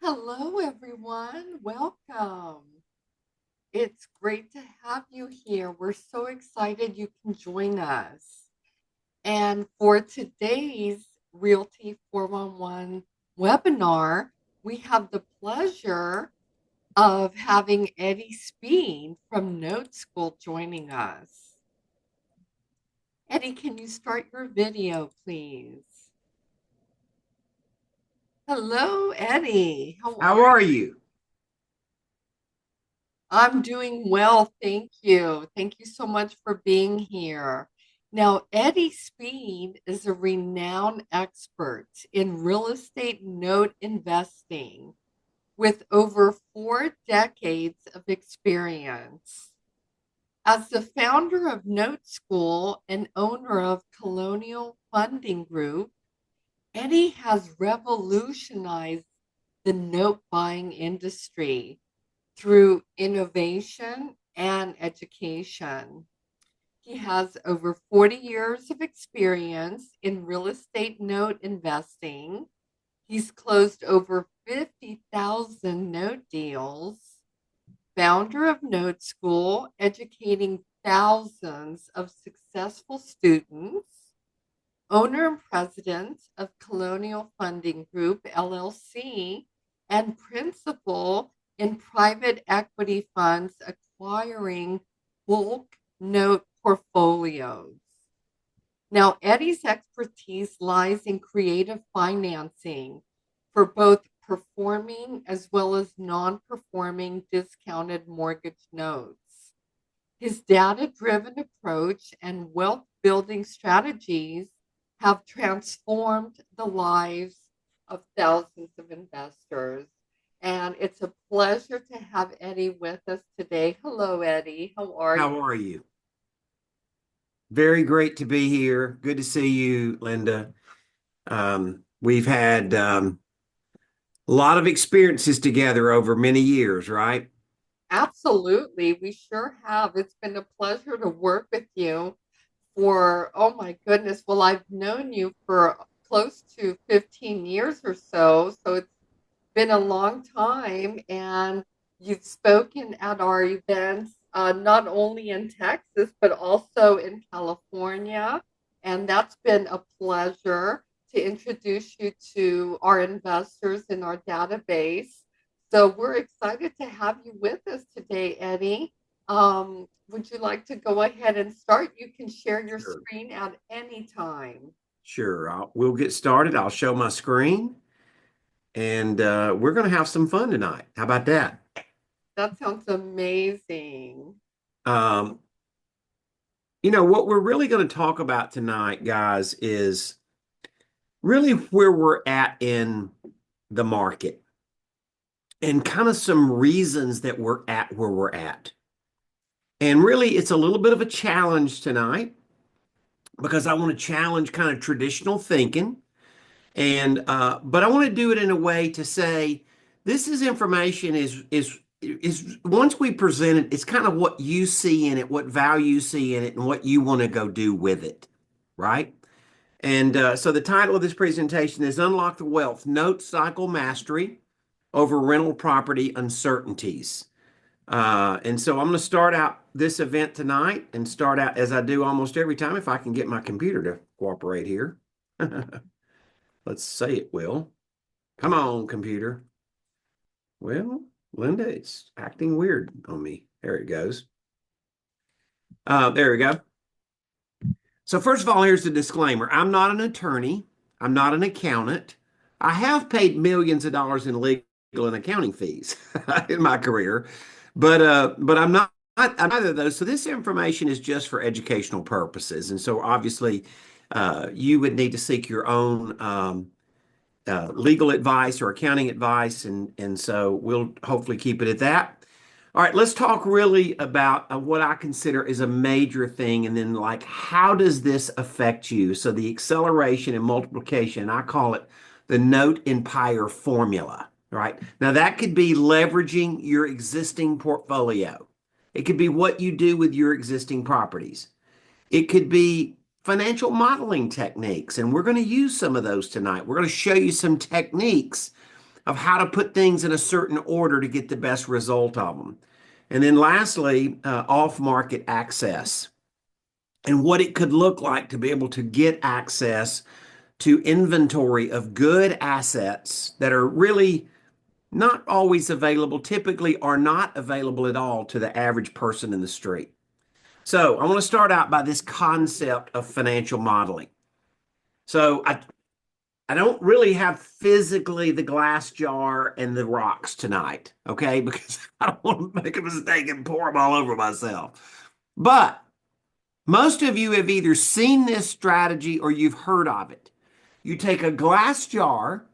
Hello, everyone. Welcome. It's great to have you here. We're so excited you can join us. And for today's Realty 411 webinar, we have the pleasure of having Eddie Speed from Note School joining us. Eddie, can you start your video, please? Hello, Eddie. How How are are you? you? I'm doing well, thank you. Thank you so much for being here. Now, Eddie Speed is a renowned expert in real estate note investing with over 4 decades of experience. As the founder of Note School and owner of Colonial Funding Group, Eddie has revolutionized the note buying industry through innovation and education. He has over 40 years of experience in real estate note investing. He's closed over 50,000 note deals, founder of Note School, educating thousands of successful students, owner and president of Colonial Funding Group, LLC, and principal in private equity funds acquiring bulk note portfolios. Now, Eddie's expertise lies in creative financing for both performing as well as non performing discounted mortgage notes. His data driven approach and wealth building strategies have transformed the lives of thousands of investors. And it's a pleasure to have Eddie with us today. Hello, Eddie. How are you? How are you? Very great to be here. Good to see you, Linda. We've had a lot of experiences together over many years, right? Absolutely. We sure have. It's been a pleasure to work with you for, oh my goodness. Well, I've known you for close to 15 years or so. So it's been a long time, and you've spoken at our events, not only in Texas, but also in California. And that's been a pleasure to introduce you to our investors in our database. So we're excited to have you with us today, Eddie. Would you like to go ahead and start? You can share your Sure. screen at any time. Sure. We'll get started. I'll show my screen and we're going to have some fun tonight. How about that? That sounds amazing. Um, what we're really going to talk about tonight, guys, is really where we're at in the market and kind of some reasons that we're at where we're at. And really, it's a little bit of a challenge tonight because I want to challenge kind of traditional thinking. And but I want to do it in a way to say this is information is once we present it, it's kind of what you see in it, what value you see in it, and what you want to go do with it, right? And so the title of this presentation is Unlock the Wealth, Note Cycle Mastery over Rental Property Uncertainties. And so I'm going to start out this event tonight and start out as I do almost every time if I can get my computer to cooperate here. Let's say it will. Come on, computer. Well, Linda, it's acting weird on me. There it goes. There we go. So first of all, here's the disclaimer. I'm not an attorney. I'm not an accountant. I have paid millions of dollars in legal and accounting fees in my career, but I'm neither of those. So this information is just for educational purposes, and so obviously, you would need to seek your own legal advice or accounting advice, and so we'll hopefully keep it at that. All right, let's talk really about what I consider is a major thing, and then like how does this affect you? So the acceleration and multiplication, I call it the note empire formula. Right now, that could be leveraging your existing portfolio. It could be what you do with your existing properties. It could be financial modeling techniques, and we're going to use some of those tonight. We're going to show you some techniques of how to put things in a certain order to get the best result of them. And then lastly, off-market access and what it could look like to be able to get access to inventory of good assets that are really not always available, typically are not available at all to the average person in the street. So I want to start out by this concept of financial modeling. So I don't really have physically the glass jar and the rocks tonight, okay? Because I don't want to make a mistake and pour them all over myself. But most of you have either seen this strategy or you've heard of it. You take a glass jar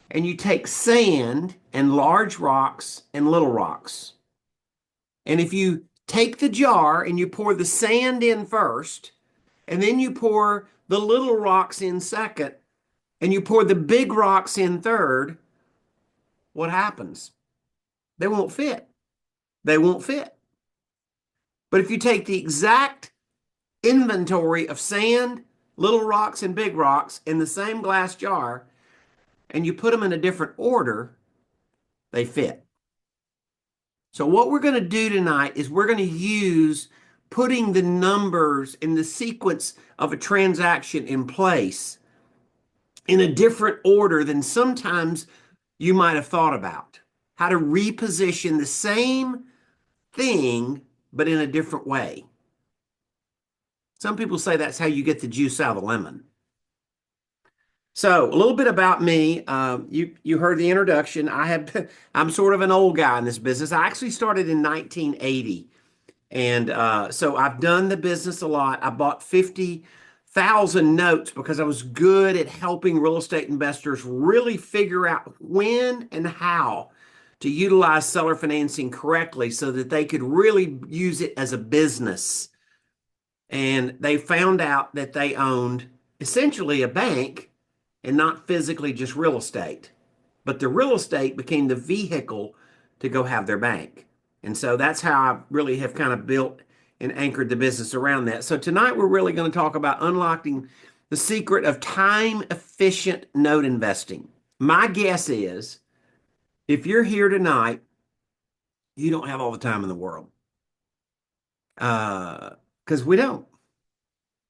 and you take sand and large rocks and little rocks. And if you take the jar and you pour the sand in first, and then you pour the little rocks in second, and you pour the big rocks in third, what happens? They won't fit. They won't fit. But if you take the exact inventory of sand, little rocks, and big rocks in the same glass jar, and you put them in a different order, they fit. So, what we're going to do tonight is we're going to use putting the numbers in the sequence of a transaction in place in a different order than sometimes you might have thought about. How to reposition the same thing, but in a different way. Some people say that's how you get the juice out of the lemon. So a little bit about me. You heard the introduction. I'm sort of an old guy in this business. I actually started in 1980, and so I've done the business a lot. I bought 50,000 notes because I was good at helping real estate investors really figure out when and how to utilize seller financing correctly so that they could really use it as a business. And they found out that they owned essentially a bank and not physically just real estate. But the real estate became the vehicle to go have their bank. And so that's how I really have kind of built and anchored the business around that. So tonight we're really going to talk about unlocking the secret of time efficient note investing. My guess is if you're here tonight, you don't have all the time in the world. Because we don't.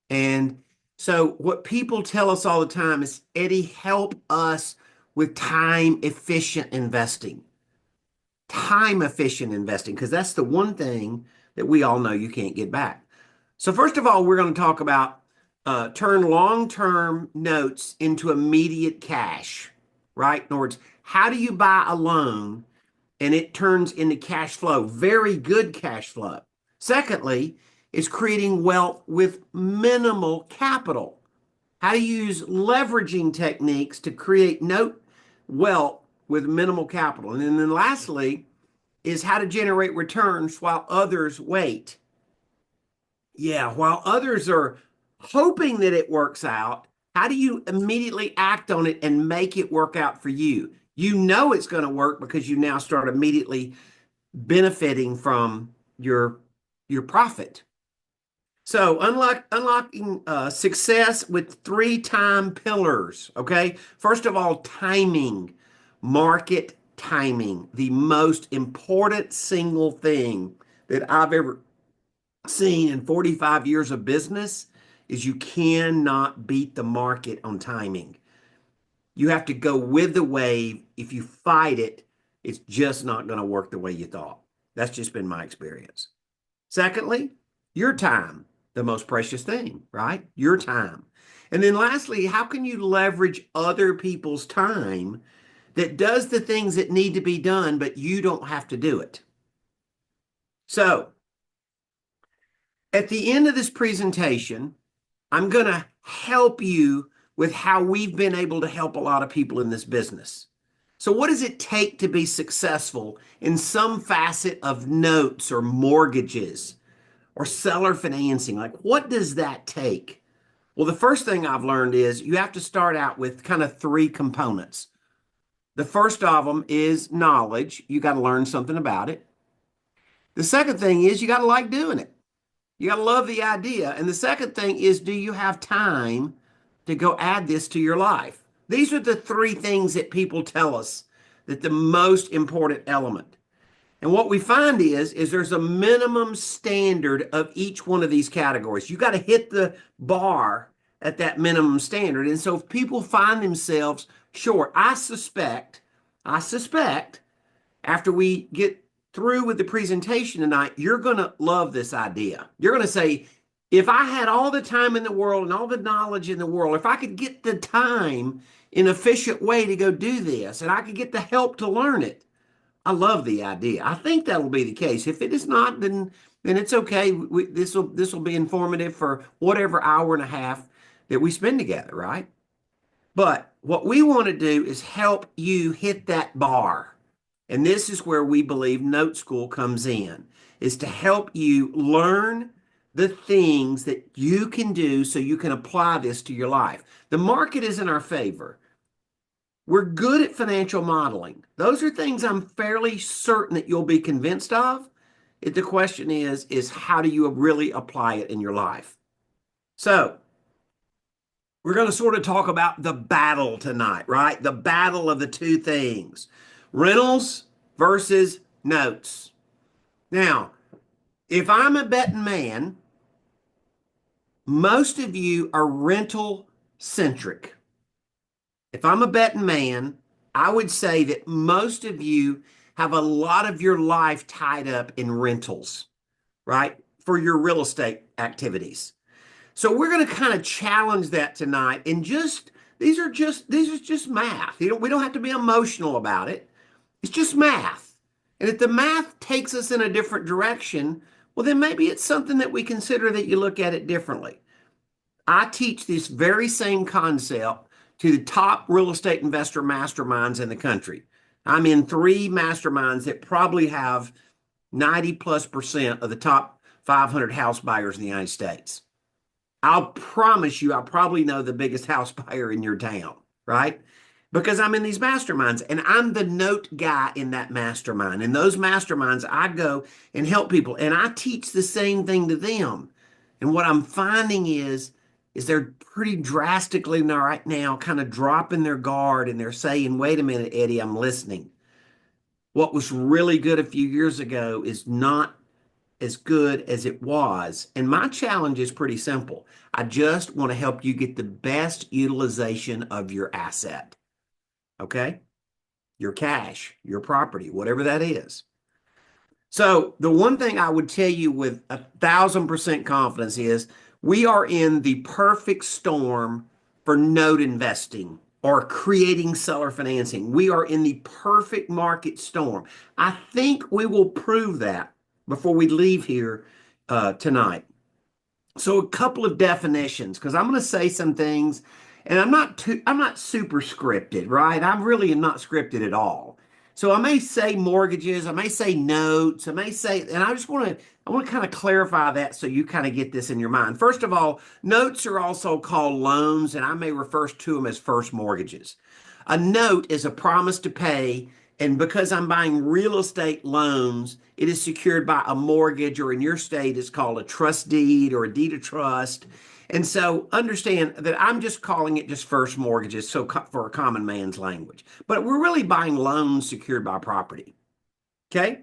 And so what people tell us all the time is, Eddie, help us with time efficient investing. Time efficient investing, because that's the one thing that we all know you can't get back. So first of all, we're going to talk about turn long-term notes into immediate cash, right? In other words, how do you buy a loan and it turns into cash flow, very good cash flow? Secondly, is creating wealth with minimal capital. How to use leveraging techniques to create note wealth with minimal capital. And then lastly, is how to generate returns while others wait. Yeah, while others are hoping that it works out, how do you immediately act on it and make it work out for you? You know it's going to work because you now start immediately benefiting from your profit. So unlocking success with three time pillars. Okay. First of all, timing, market timing, the most important single thing that I've ever seen in 45 years of business is you cannot beat the market on timing. You have to go with the wave. If you fight it, it's just not going to work the way you thought. That's just been my experience. Secondly, your time, the most precious thing, right? Your time. And then lastly, how can you leverage other people's time that does the things that need to be done, but you don't have to do it? So at the end of this presentation, I'm going to help you with how we've been able to help a lot of people in this business. So what does it take to be successful in some facet of notes or mortgages or seller financing? Like, what does that take? Well, the first thing I've learned is you have to start out with kind of three components. The first of them is knowledge. You got to learn something about it. The second thing is you got to like doing it. You got to love the idea. And the second thing is, do you have time to go add this to your life? These are the three things that people tell us that the most important element. And what we find is there's a minimum standard of each one of these categories. You got to hit the bar at that minimum standard. And so if people find themselves short, I suspect after we get through with the presentation tonight, you're going to love this idea. You're going to say, if I had all the time in the world and all the knowledge in the world, if I could get the time in an efficient way to go do this and I could get the help to learn it, I love the idea. I think that will be the case. If it is not, then it's okay. This will be informative for whatever hour and a half that we spend together, right? But what we want to do is help you hit that bar. And this is where we believe Note School comes in, is to help you learn the things that you can do so you can apply this to your life. The market is in our favor. We're good at financial modeling. Those are things I'm fairly certain that you'll be convinced of. The question is how do you really apply it in your life? So we're going to sort of talk about the battle tonight, right? The battle of the two things, rentals versus notes. Now, if I'm a betting man, most of you are rental centric. If I'm a betting man, I would say that most of you have a lot of your life tied up in rentals, right? For your real estate activities. So we're going to kind of challenge that tonight and just these are just math. We don't have to be emotional about it. It's just math. And if the math takes us in a different direction, well then maybe it's something that we consider that you look at it differently. I teach this very same concept to the top real estate investor masterminds in the country. I'm in three masterminds that probably have 90+% of the top 500 house buyers in the United States. I'll promise you, I probably know the biggest house buyer in your town, right? Because I'm in these masterminds and I'm the note guy in that mastermind. In those masterminds, I go and help people and I teach the same thing to them. And what I'm finding is they're pretty drastically right now kind of dropping their guard and they're saying, wait a minute, Eddie, I'm listening. What was really good a few years ago is not as good as it was. And my challenge is pretty simple. I just want to help you get the best utilization of your asset. Okay? Your cash, your property, whatever that is. So the one thing I would tell you with 1,000% confidence is we are in the perfect storm for note investing or creating seller financing. We are in the perfect market storm. I think we will prove that before we leave here tonight. So a couple of definitions, because I'm going to say some things, and I'm not super scripted, right? I really am not scripted at all. So I may say mortgages, I may say notes, I may say, and I want to kind of clarify that so you kind of get this in your mind. First of all, notes are also called loans, and I may refer to them as first mortgages. A note is a promise to pay, and because I'm buying real estate loans, it is secured by a mortgage, or in your state, it's called a trust deed or a deed of trust. And so understand that I'm just calling it just first mortgages, so for a common man's language. But we're really buying loans secured by property. Okay?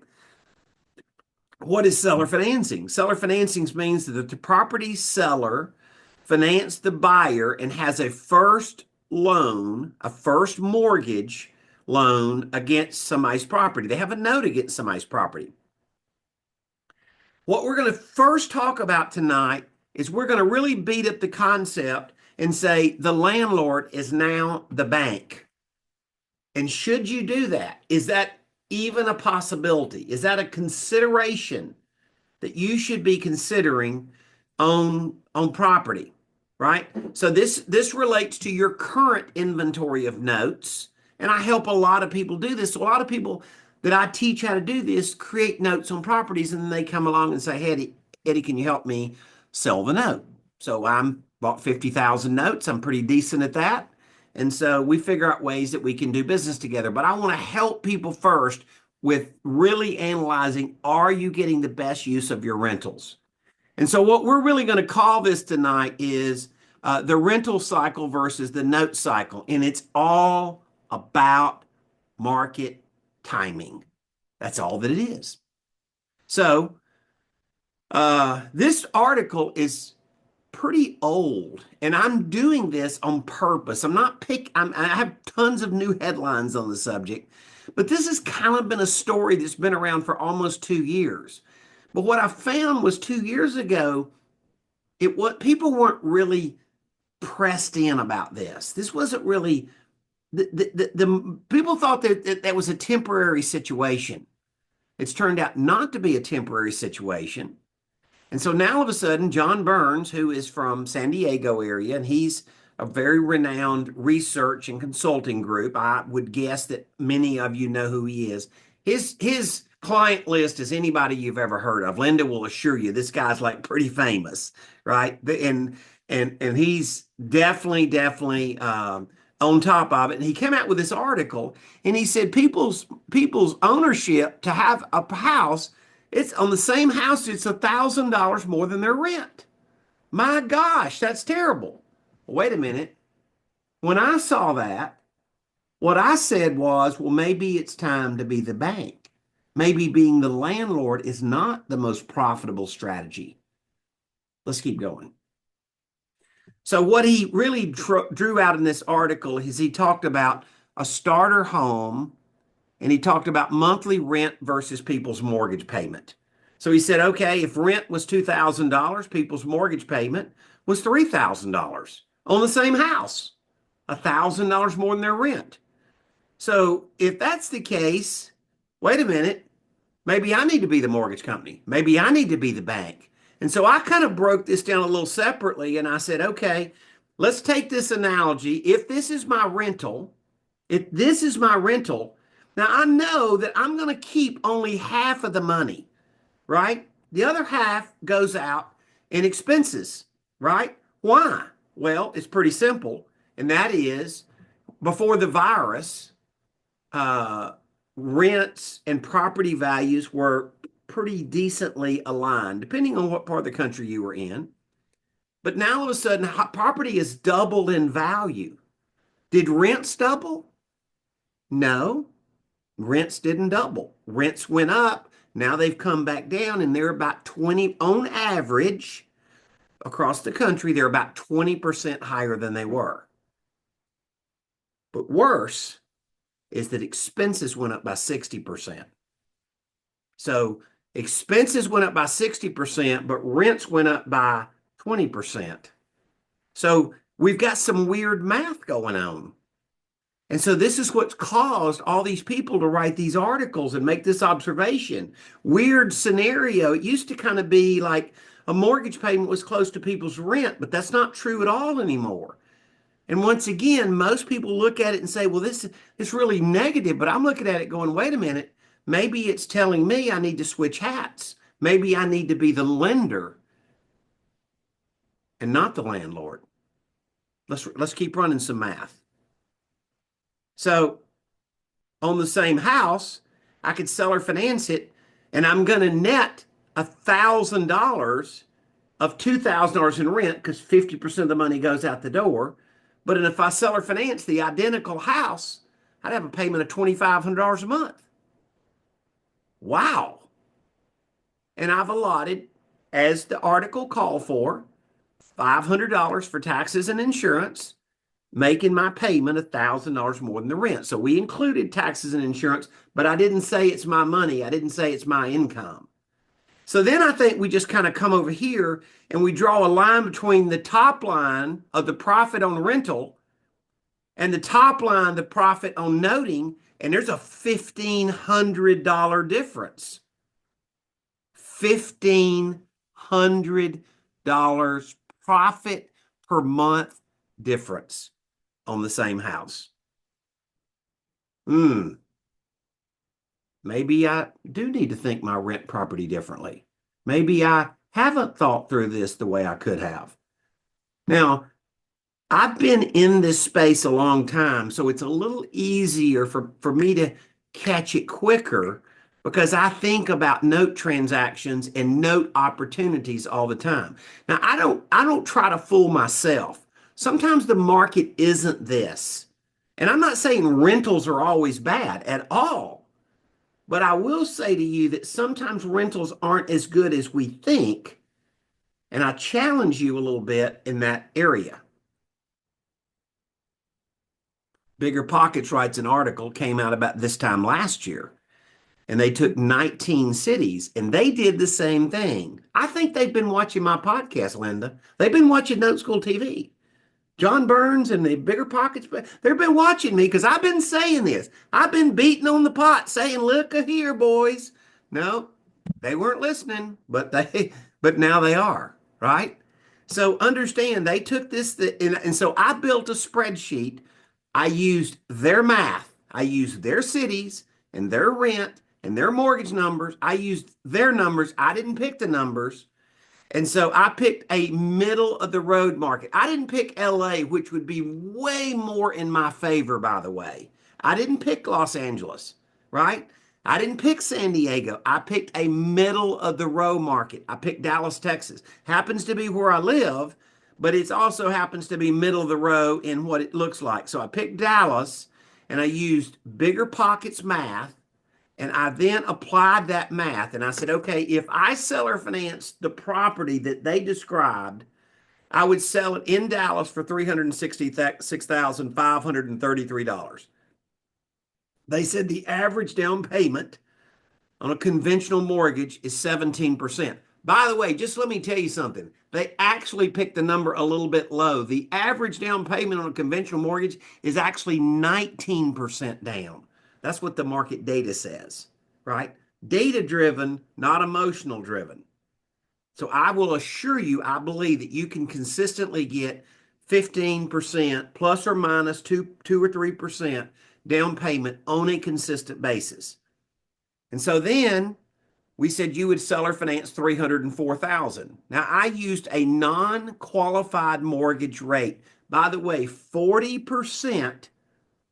What is seller financing? Seller financing means that the property seller financed the buyer and has a first loan, a first mortgage loan against somebody's property. They have a note against somebody's property. What we're going to first talk about tonight is we're going to really beat up the concept and say the landlord is now the bank. And should you do that? Is that even a possibility? Is that a consideration that you should be considering on property, right? So this relates to your current inventory of notes, and I help a lot of people do this. So a lot of people that I teach how to do this create notes on properties, and then they come along and say, "Hey, Eddie, can you help me sell the note?" So I'm bought 50,000 notes. I'm pretty decent at that. And so we figure out ways that we can do business together. But I want to help people first with really analyzing, are you getting the best use of your rentals? And so what we're really going to call this tonight is the rental cycle versus the note cycle. And it's all about market timing. That's all that it is. So, this article is pretty old, and I'm doing this on purpose. I have tons of new headlines on the subject, but this has kind of been a story that's been around for almost 2 years. But what I found was 2 years ago, it what people weren't really pressed in about this. This wasn't really the people thought that was a temporary situation. It's turned out not to be a temporary situation. And so now all of a sudden, John Burns, who is from San Diego area, and he's a very renowned research and consulting group. I would guess that many of you know who he is. His client list is anybody you've ever heard of. Linda will assure you this guy's like pretty famous, right? And he's definitely on top of it. And he came out with this article, and he said people's ownership to have a house, it's on the same house, it's $1,000 more than their rent. My gosh, that's terrible. Wait a minute. When I saw that, what I said was, well, maybe it's time to be the bank. Maybe being the landlord is not the most profitable strategy. Let's keep going. So, what he really drew out in this article is he talked about a starter home, and he talked about monthly rent versus people's mortgage payment. So he said, okay, if rent was $2,000, people's mortgage payment was $3,000 on the same house, $1,000 more than their rent. So if that's the case, wait a minute, maybe I need to be the mortgage company. Maybe I need to be the bank. And so I kind of broke this down a little separately, and I said, okay, let's take this analogy. If this is my rental, now I know that I'm going to keep only half of the money, right? The other half goes out in expenses, right? Why? Well, it's pretty simple. And that is before the virus, uh, rents and property values were pretty decently aligned, depending on what part of the country you were in. But now all of a sudden, property is doubled in value. Did rents double? No, rents didn't double. Rents went up. Now they've come back down, and they're about 20 on average across the country. They're about 20% higher than they were. But worse is that expenses went up by 60%. So expenses went up by 60%, but rents went up by 20%. So we've got some weird math going on. And so this is what's caused all these people to write these articles and make this observation. Weird scenario. It used to kind of be like a mortgage payment was close to people's rent, but that's not true at all anymore. And once again, most people look at it and say, well, this is really negative, but I'm looking at it going, wait a minute, maybe it's telling me I need to switch hats. Maybe I need to be the lender and not the landlord. Let's keep running some math. So on the same house, I could sell or finance it, and I'm going to net $1,000 of $2,000 in rent because 50% of the money goes out the door. But if I sell or finance the identical house, I'd have a payment of $2,500 a month. Wow. And I've allotted, as the article called for, $500 for taxes and insurance, making my payment $1,000 more than the rent. So we included taxes and insurance, but I didn't say it's my money. I didn't say it's my income. So then I think we just kind of come over here and we draw a line between the top line of the profit on rental and the top line, the profit on noting, and there's a $1,500 difference. $1,500 profit per month difference on the same house. Maybe I do need to think my rent property differently. Maybe I haven't thought through this the way I could have. Now, I've been in this space a long time, so it's a little easier for me to catch it quicker because I think about note transactions and note opportunities all the time. Now, I don't try to fool myself. Sometimes the market isn't this. And I'm not saying rentals are always bad at all, but I will say to you that sometimes rentals aren't as good as we think. And I challenge you a little bit in that area. Bigger Pockets writes an article, came out about this time last year, and they took 19 cities and they did the same thing. I think they've been watching my podcast, Linda. They've been watching Note School TV. John Burns and the Bigger Pockets, they've been watching me because I've been saying this. I've been beating on the pot saying, look here, boys. No, they weren't listening, but now they are, right? So understand they took this, and so I built a spreadsheet. I used their math. I used their cities and their rent and their mortgage numbers. I used their numbers. I didn't pick the numbers. And so I picked a middle of the road market. I didn't pick LA, which would be way more in my favor, by the way. I didn't pick Los Angeles, right? I didn't pick San Diego. I picked a middle of the road market. I picked Dallas, Texas. Happens to be where I live, but it also happens to be middle of the road in what it looks like. So I picked Dallas and I used Bigger Pockets math and I then applied that math and I said, okay, if I seller finance the property that they described, I would sell it in Dallas for $366,533. They said the average down payment on a conventional mortgage is 17%. By the way, just let me tell you something. They actually picked the number a little bit low. The average down payment on a conventional mortgage is actually 19% down. That's what the market data says, right? Data driven, not emotional driven. So I will assure you, I believe that you can consistently get 15% plus or minus 2 or 3% down payment on a consistent basis. And so then we said you would seller finance 304,000. Now I used a non-qualified mortgage rate. By the way, 40%,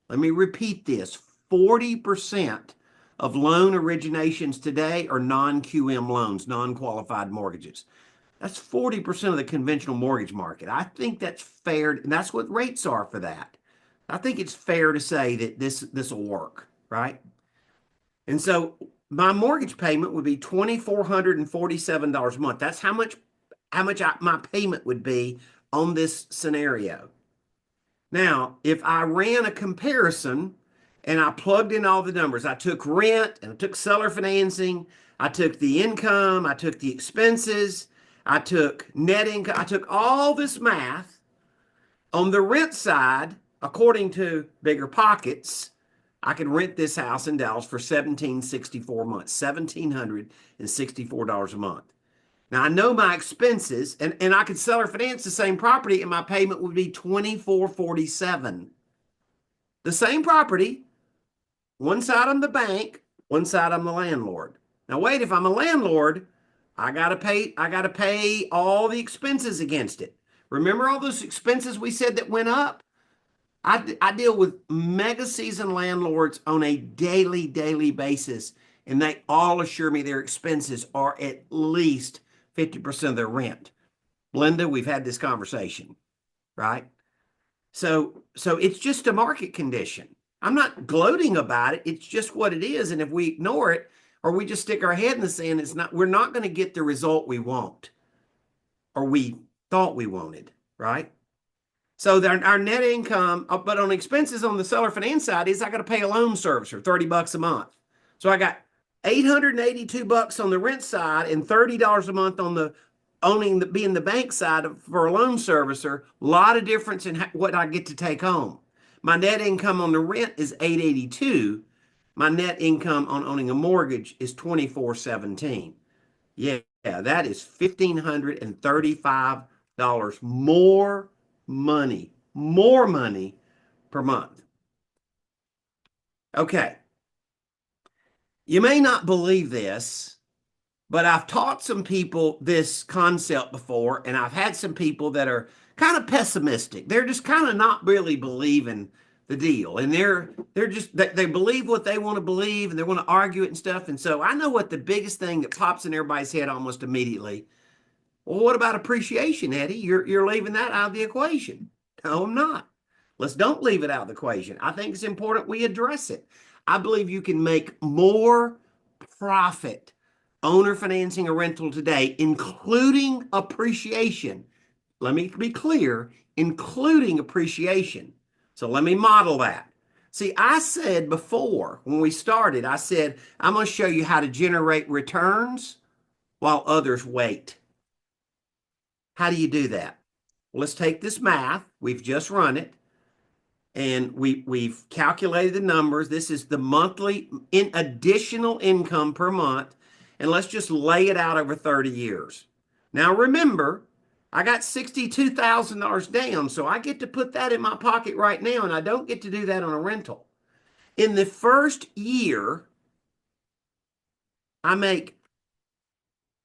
let me repeat this, 40% of loan originations today are non-QM loans, non-qualified mortgages. That's 40% of the conventional mortgage market. I think that's fair, and that's what rates are for that. I think it's fair to say that this will work, right? And so my mortgage payment would be $2,447 a month. That's my payment would be on this scenario. Now, if I ran a comparison and I plugged in all the numbers, I took rent and I took seller financing, I took the income, I took the expenses, I took net income, I took all this math on the rent side, according to Bigger Pockets, I could rent this house in Dallas for $1,764 a month, $1,764 a month. Now I know my expenses, and I could sell or finance the same property, and my payment would be $2,447. The same property, one side I'm the bank, one side I'm the landlord. Now wait, if I'm a landlord, I gotta pay all the expenses against it. Remember all those expenses we said that went up? I deal with mega season landlords on a daily basis, and they all assure me their expenses are at least 50% of their rent. Linda, we've had this conversation, right? So it's just a market condition. I'm not gloating about it. It's just what it is. And if we ignore it or we just stick our head in the sand, we're not going to get the result we want or we thought we wanted, right? So our net income, but on expenses on the seller finance side is I got to pay a loan servicer $30 a month. So I got $882 on the rent side and $30 a month on the being the bank side for a loan servicer. A lot of difference in what I get to take home. My net income on the rent is $882. My net income on owning a mortgage is $2,417. Yeah, that is $1,535 more money per month. Okay. You may not believe this, but I've taught some people this concept before, and I've had some people that are kind of pessimistic. They're just kind of not really believing the deal. And they're just they believe what they want to believe and they want to argue it and stuff. And so I know what the biggest thing that pops in everybody's head almost immediately. Well, what about appreciation, Eddie? You're leaving that out of the equation. No, I'm not. Let's don't leave it out of the equation. I think it's important we address it. I believe you can make more profit owner financing a rental today, including appreciation. Let me be clear, including appreciation. So let me model that. See, I said before when we started, I said, I'm going to show you how to generate returns while others wait. How do you do that? Well, let's take this math. We've just run it and we've calculated the numbers. This is the monthly in additional income per month. And let's just lay it out over 30 years. Now remember, I got $62,000 down, so I get to put that in my pocket right now, and I don't get to do that on a rental. In the first year, I make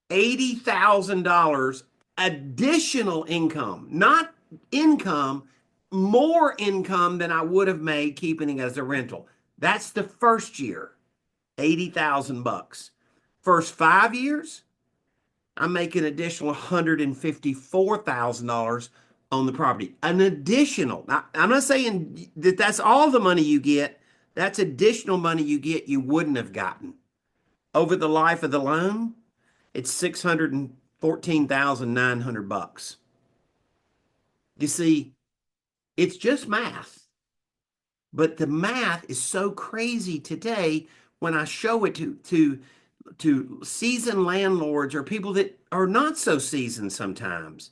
$80,000 additional income, not income, more income than I would have made keeping it as a rental. That's the first year, 80,000 bucks. First 5 years, I'm making an additional $154,000 on the property. An additional. Now, I'm not saying that that's all the money you get. That's additional money you get you wouldn't have gotten. Over the life of the loan, it's 614,900 bucks. You see, it's just math. But the math is so crazy today when I show it to seasoned landlords or people that are not so seasoned sometimes.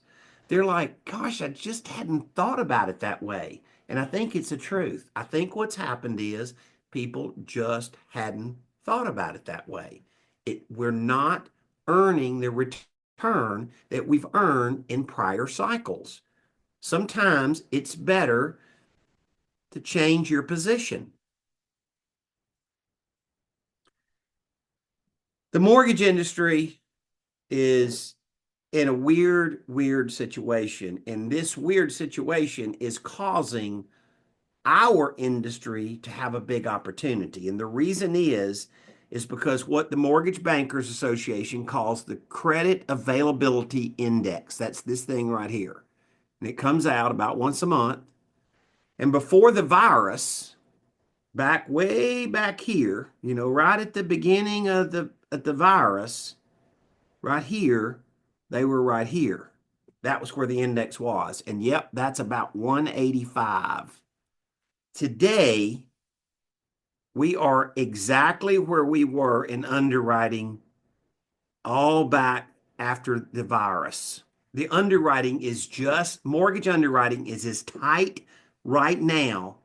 They're like, gosh, I just hadn't thought about it that way. And I think it's the truth. I think what's happened is people just hadn't thought about it that way. We're not earning the return that we've earned in prior cycles. Sometimes it's better to change your position. The mortgage industry is in a weird situation. And this weird situation is causing our industry to have a big opportunity. And the reason is because what the Mortgage Bankers Association calls the Credit Availability Index. That's this thing right here. And it comes out about once a month. And before the virus, back way back here, right at the beginning of the virus, right here, they were right here. That was where the index was. And yep, that's about 185. Today, we are exactly where we were in underwriting all back after the virus. The underwriting is just, mortgage underwriting is as tight right now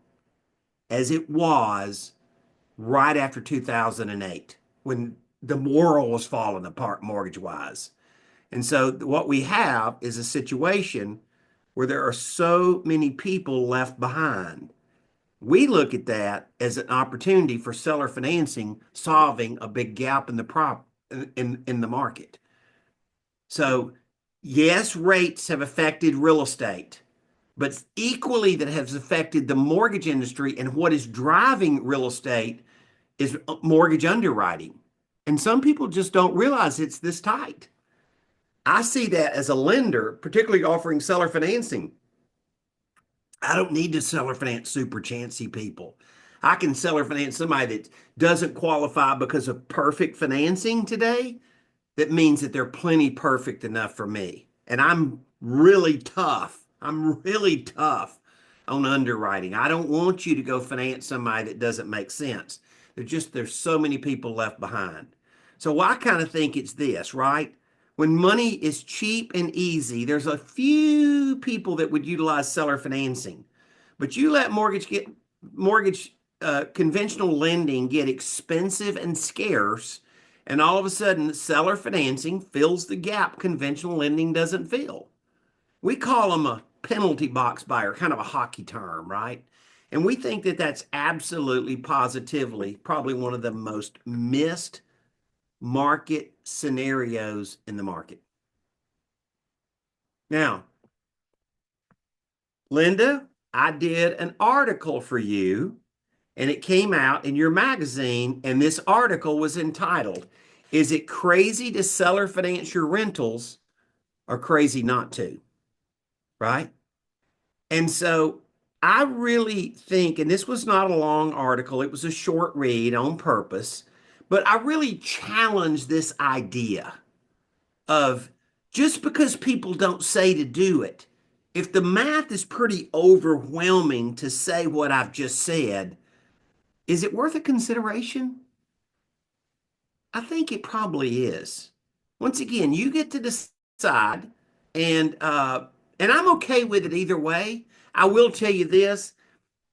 as it was right after 2008 when the world was falling apart mortgage wise. And so what we have is a situation where there are so many people left behind. We look at that as an opportunity for seller financing solving a big gap in the market. So yes, rates have affected real estate, but equally that has affected the mortgage industry, and what is driving real estate is mortgage underwriting. And some people just don't realize it's this tight. I see that as a lender, particularly offering seller financing. I don't need to seller finance super chancy people. I can seller finance somebody that doesn't qualify because of perfect financing today. That means that they're plenty perfect enough for me. And I'm really tough. I'm really tough on underwriting. I don't want you to go finance somebody that doesn't make sense. There's so many people left behind. So I kind of think it's this, right? When money is cheap and easy, there's a few people that would utilize seller financing. But you let mortgage conventional lending get expensive and scarce, and all of a sudden, seller financing fills the gap conventional lending doesn't fill. We call them a penalty box buyer, kind of a hockey term, right? And we think that that's absolutely positively probably one of the most missed market scenarios in the market. Now, Linda, I did an article for you and it came out in your magazine, and this article was entitled, Is It Crazy to Seller Finance Your Rentals or Crazy Not to? Right? And so I really think, and this was not a long article, it was a short read on purpose, but I really challenge this idea of just because people don't say to do it, if the math is pretty overwhelming to say what I've just said, is it worth a consideration? I think it probably is. Once again, you get to decide, and I'm okay with it either way. I will tell you this: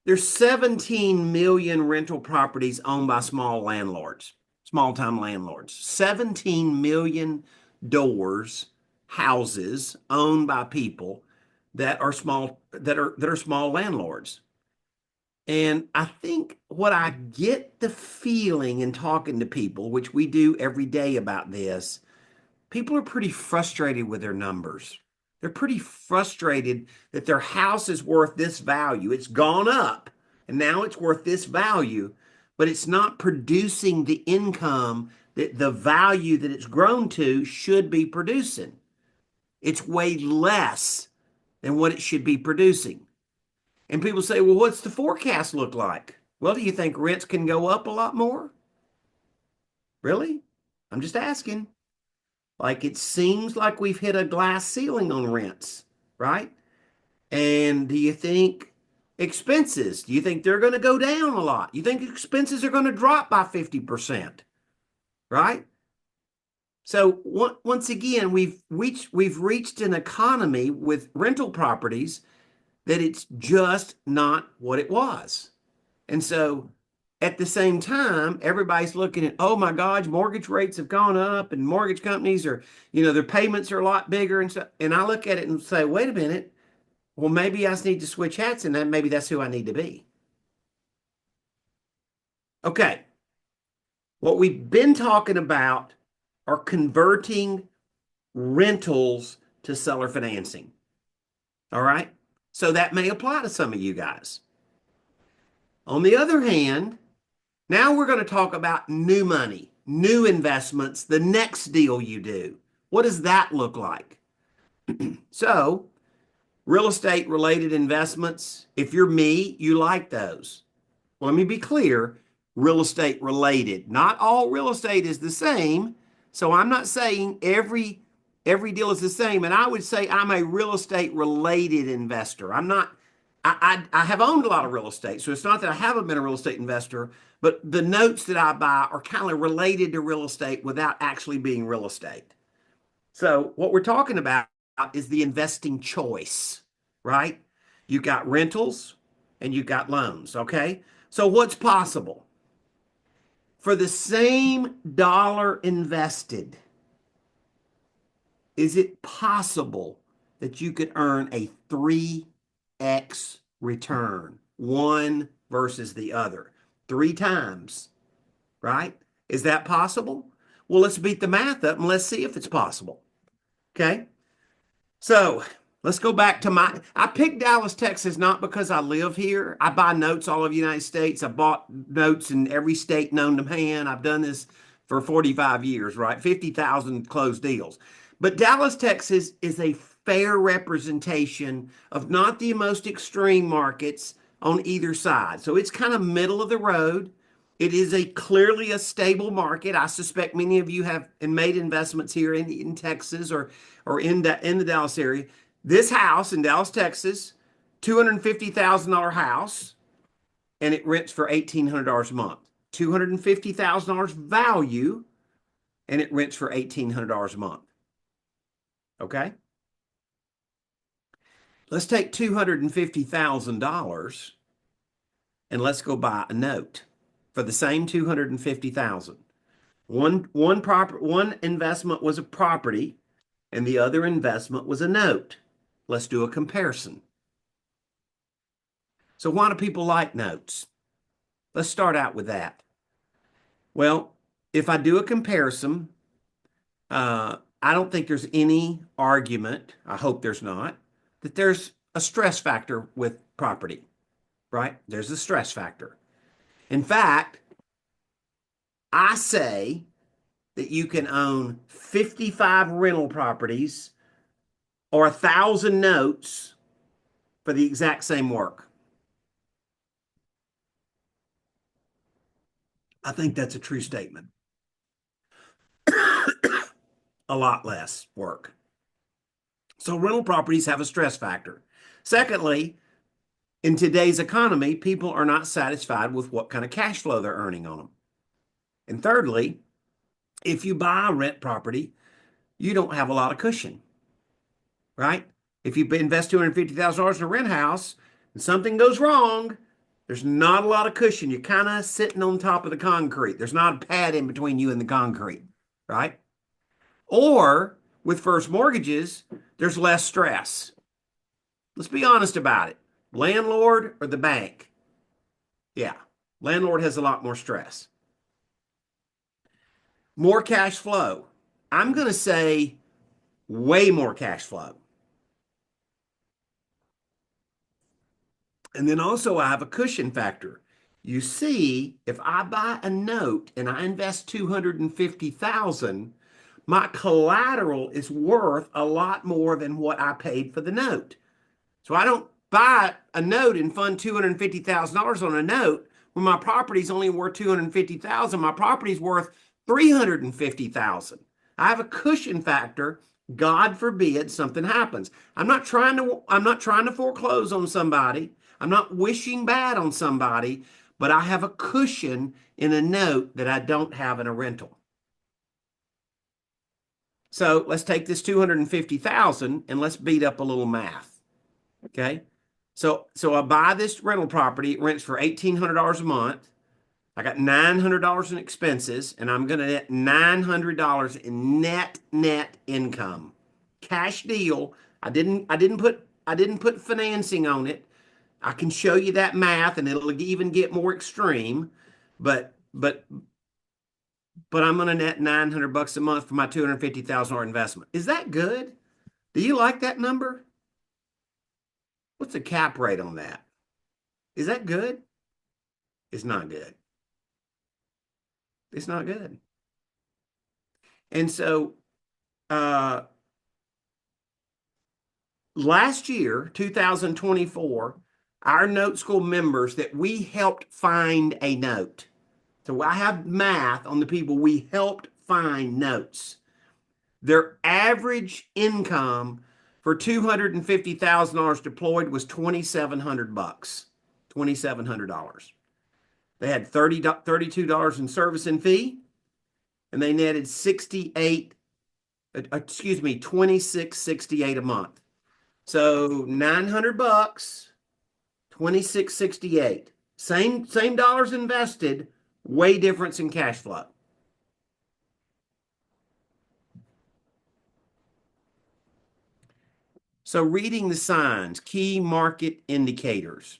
there's 17 million rental properties owned by small landlords, small-time landlords. 17 million doors, houses owned by people that are small landlords. And I think what I get the feeling in talking to people, which we do every day about this, people are pretty frustrated with their numbers. They're pretty frustrated that their house is worth this value. It's gone up and now it's worth this value, but it's not producing the income that the value that it's grown to should be producing. It's way less than what it should be producing. And people say, well, what's the forecast look like? Well, do you think rents can go up a lot more? Really? I'm just asking. Like it seems like we've hit a glass ceiling on rents, right? And do you think expenses, do you think they're going to go down a lot? You think expenses are going to drop by 50%, right? So once again, we've reached an economy with rental properties that it's just not what it was. And so at the same time, everybody's looking at, oh my gosh, mortgage rates have gone up and mortgage companies are, their payments are a lot bigger and stuff. And I look at it and say, wait a minute, well, maybe I just need to switch hats and then maybe that's who I need to be. Okay. What we've been talking about are converting rentals to seller financing. All right. So that may apply to some of you guys. On the other hand, now we're going to talk about new money, new investments, the next deal you do. What does that look like? So, real estate related investments, if you're me, you like those. Well, let me be clear, real estate related. Not all real estate is the same. So I'm not saying every deal is the same. And I would say I'm a real estate related investor. I'm not I have owned a lot of real estate. So it's not that I haven't been a real estate investor, but the notes that I buy are kind of related to real estate without actually being real estate. So what we're talking about is the investing choice, right? You got rentals and you got loans, okay? So what's possible? For the same dollar invested, is it possible that you could earn a 3x return, one versus the other? Three times, right? Is that possible? Well, let's beat the math up and let's see if it's possible. Okay. So let's go back to I picked Dallas, Texas, not because I live here. I buy notes all over the United States. I bought notes in every state known to man. I've done this for 45 years, right? 50,000 closed deals. But Dallas, Texas is a fair representation of not the most extreme markets on either side. So it's kind of middle of the road. It is a clearly a stable market. I suspect many of you have and made investments here in Texas or in the Dallas area. This house in Dallas, Texas, $250,000 house, and it rents for $1,800 a month. $250,000 value, and it rents for $1,800 a month. Okay, let's take $250,000 and let's go buy a note for the same 250,000. One investment was a property and the other investment was a note. Let's do a comparison. So why do people like notes? Let's start out with that. Well, if I do a comparison, I don't think there's any argument, I hope there's not, that there's a stress factor with property, right? There's a stress factor. In fact, I say that you can own 55 rental properties or 1,000 notes for the exact same work. I think that's a true statement. A lot less work. So rental properties have a stress factor. Secondly, in today's economy, people are not satisfied with what kind of cash flow they're earning on them. And thirdly, if you buy a rent property, you don't have a lot of cushion, right? If you invest $250,000 in a rent house and something goes wrong, there's not a lot of cushion. You're kind of sitting on top of the concrete. There's not a pad in between you and the concrete, right? Or with first mortgages, there's less stress. Let's be honest about it. Landlord or the bank? Yeah, landlord has a lot more stress. More cash flow. I'm going to say way more cash flow. And then also I have a cushion factor. You see, if I buy a note and I invest 250,000, my collateral is worth a lot more than what I paid for the note. So I don't buy a note and fund $250,000 on a note when my property's only worth 250,000. My property's worth 350,000. I have a cushion factor. God forbid something happens. I'm not trying to foreclose on somebody. I'm not wishing bad on somebody, but I have a cushion in a note that I don't have in a rental. So let's take this 250,000 and let's beat up a little math. Okay. So I buy this rental property, it rents for $1,800 a month. I got $900 in expenses, and I'm gonna net $900 in net income. Cash deal. I didn't put financing on it. I can show you that math and it'll even get more extreme, but I'm gonna net 900 bucks a month for my $250,000 investment. Is that good? Do you like that number? What's the cap rate on that? Is that good? It's not good. It's not good. And so uh, last year, 2024, our note school members that we helped find a note. So I have math on the people we helped find notes. Their average income for $250,000 deployed was 2,700 bucks, $2,700. They had $32 in service and fee, and they netted 68 excuse me, 2668 a month. So 900 bucks, 2668. Same dollars invested, way difference in cash flow. So reading the signs, key market indicators.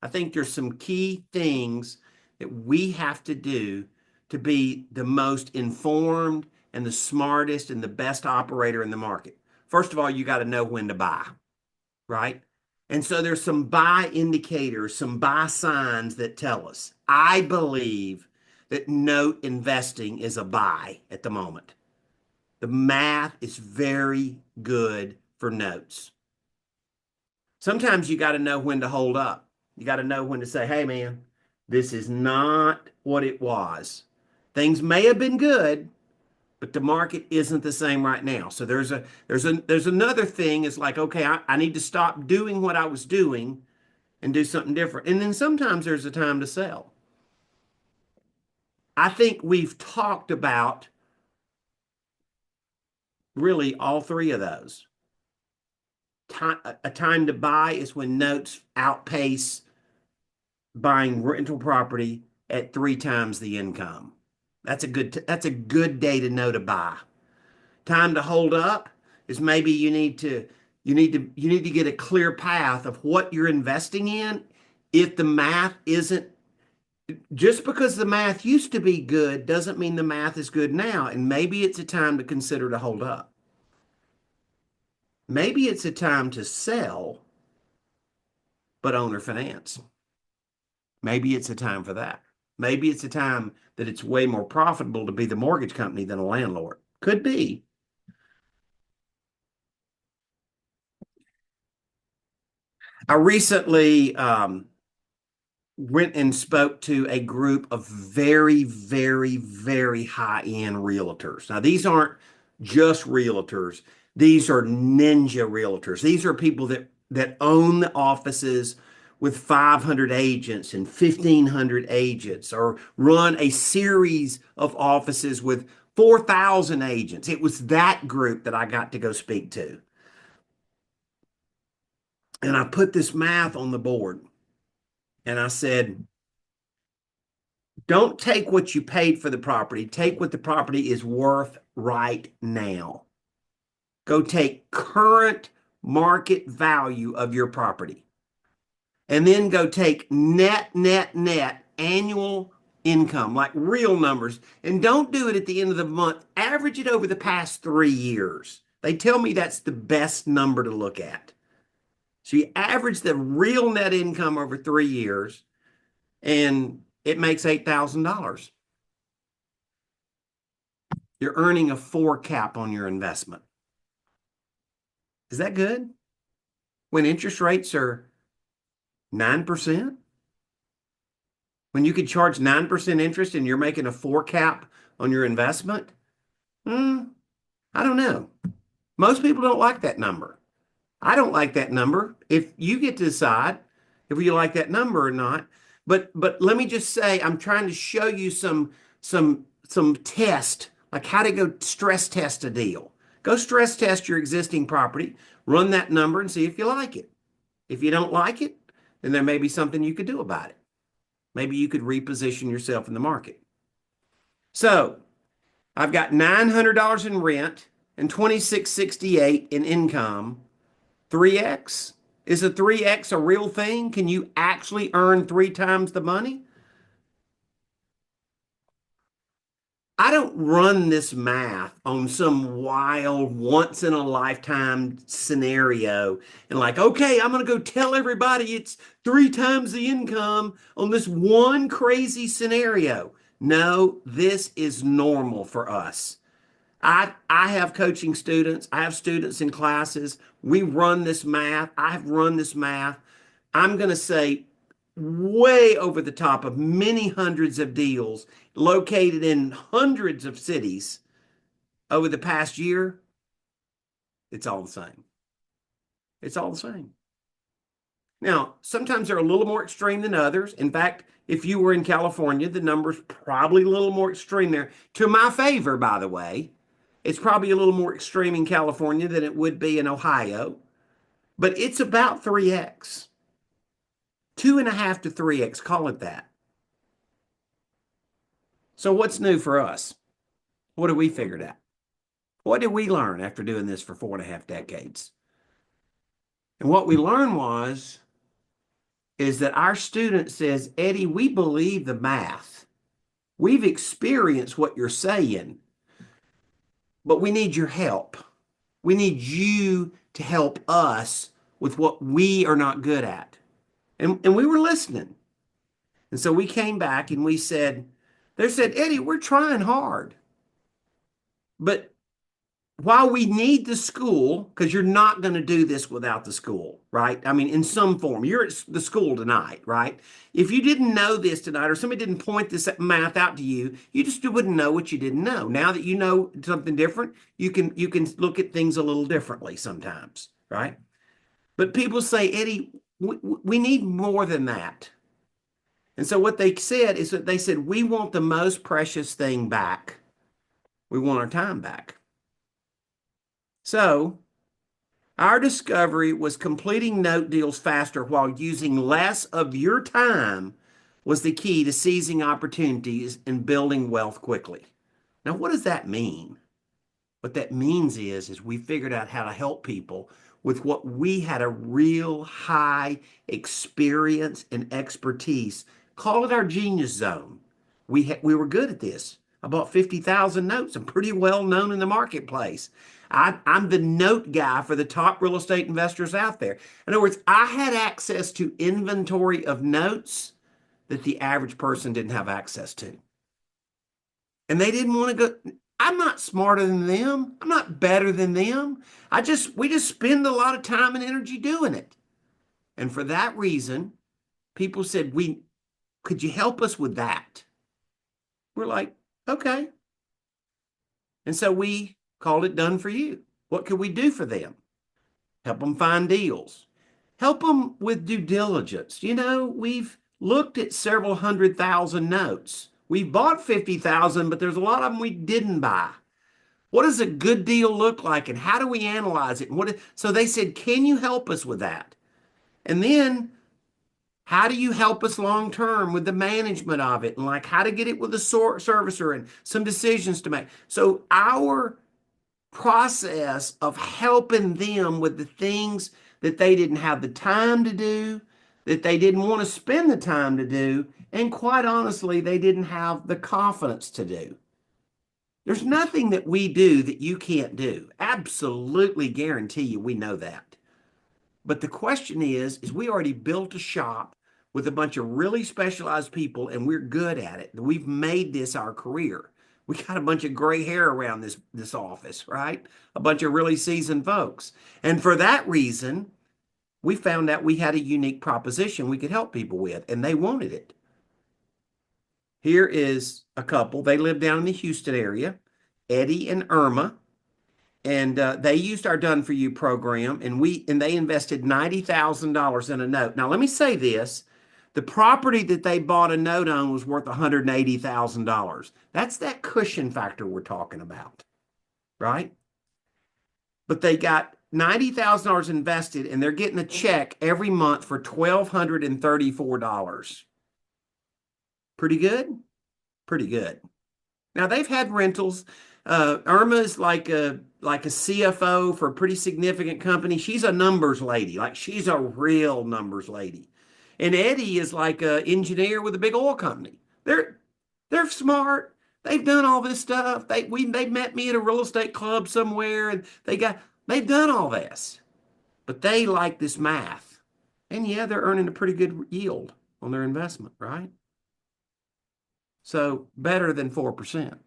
I think there's some key things that we have to do to be the most informed and the smartest and the best operator in the market. First of all, you got to know when to buy, right? And so there's some buy indicators, some buy signs that tell us. I believe that note investing is a buy at the moment. The math is very good for notes. Sometimes you got to know when to hold up. You got to know when to say, hey, man, this is not what it was. Things may have been good, but the market isn't the same right now. So there's another thing. It's like, okay, I need to stop doing what I was doing and do something different. And then sometimes there's a time to sell. I think we've talked about really all three of those. A time to buy is when notes outpace buying rental property at 3 times the income. That's a good day to know to buy. Time to hold up is maybe you need to get a clear path of what you're investing in. If the math isn't just because the math used to be good doesn't mean the math is good now. And maybe it's a time to consider to hold up. Maybe it's a time to sell, but owner finance. Maybe it's a time for that. Maybe it's a time that it's way more profitable to be the mortgage company than a landlord. Could be. I recently went and spoke to a group of very, very, very high-end realtors. Now, these aren't just realtors. These are ninja realtors. These are people that own the offices with 500 agents and 1,500 agents, or run a series of offices with 4,000 agents. It was that group that I got to go speak to. And I put this math on the board and I said, don't take what you paid for the property. Take what the property is worth right now. Go take current market value of your property. And then go take net annual income, like real numbers. And don't do it at the end of the month. Average it over the past 3 years. They tell me that's the best number to look at. So you average the real net income over 3 years, and it makes $8,000. You're earning a 4 cap on your investment. Is that good? When interest rates are 9%? When you could charge 9% interest and you're making a 4 cap on your investment? Hmm, I don't know. Most people don't like that number. I don't like that number. If you get to decide if you like that number or not. But let me just say, I'm trying to show you some test, like how to go stress test a deal. Go stress test your existing property, run that number and see if you like it. If you don't like it, then there may be something you could do about it. Maybe you could reposition yourself in the market. So I've got $900 in rent and 2668 in income. 3x? Is a 3x a real thing? Can you actually earn 3 times the money? I don't run this math on some wild once in a lifetime scenario and like, okay, I'm going to go tell everybody it's 3 times the income on this one crazy scenario. No, this is normal for us. I have coaching students. I have students in classes. We run this math. I've run this math. I'm going to say way over the top of many hundreds of deals located in hundreds of cities over the past year. It's all the same. It's all the same. Now, sometimes they're a little more extreme than others. In fact, if you were in California, the number's probably a little more extreme there. To my favor, by the way, it's probably a little more extreme in California than it would be in Ohio, but it's about 3x, 2.5 to 3x, call it that. So, what's new for us? What have we figured out? What did we learn after doing this for 4.5 decades? And what we learned is that our student says, Eddie, we believe the math. We've experienced what you're saying, but we need your help. We need you to help us with what we are not good at. And we were listening. And so we came back and we said, they said, Eddie, we're trying hard. But while we need the school, because you're not going to do this without the school, right? I mean, in some form, you're at the school tonight, right? If you didn't know this tonight, or somebody didn't point this math out to you, you just wouldn't know what you didn't know. Now that you know something different, you can look at things a little differently sometimes, right? But people say, Eddie, we need more than that. And so what they said is that they said, we want the most precious thing back. We want our time back. So our discovery was completing note deals faster while using less of your time was the key to seizing opportunities and building wealth quickly. Now, what does that mean? What that means is we figured out how to help people with what we had a real high experience and expertise. Call it our genius zone. We were good at this. I bought 50,000 notes. I'm pretty well known in the marketplace. I'm the note guy for the top real estate investors out there. In other words, I had access to inventory of notes that the average person didn't have access to. And they didn't want to go. I'm not smarter than them. I'm not better than them. We just spend a lot of time and energy doing it. And for that reason, people said Could you help us with that? We're like, okay. And so we called it Done for You. What could we do for them? Help them find deals, help them with due diligence. We've looked at several 100,000 notes. We've bought 50,000, but there's a lot of them we didn't buy. What does a good deal look like and how do we analyze it? So they said, can you help us with that? And then how do you help us long term with the management of it and like how to get it with the servicer and some decisions to make? So our process of helping them with the things that they didn't have the time to do, that they didn't want to spend the time to do, and quite honestly, they didn't have the confidence to do. There's nothing that we do that you can't do. Absolutely guarantee you we know that. But the question is we already built a shop with a bunch of really specialized people and we're good at it. We've made this our career. We got a bunch of gray hair around this office, right? A bunch of really seasoned folks. And for that reason, we found out we had a unique proposition we could help people with, and they wanted it. Here is a couple. They live down in the Houston area, Eddie and Irma, and they used our Done for You program, and they invested $90,000 in a note. Now, let me say this: the property that they bought a note on was worth $180,000. That's that cushion factor we're talking about, right? But they got $90,000 invested, and they're getting a check every month for $1,234. Pretty good? Pretty good. Now they've had rentals. Irma's like a CFO for a pretty significant company. She's a numbers lady, like she's a real numbers lady. And Eddie is like an engineer with a big oil company. They're smart. They've done all this stuff. They met me at a real estate club somewhere, and they've done all this. But they like this math, and yeah, they're earning a pretty good yield on their investment, right? So better than 4%.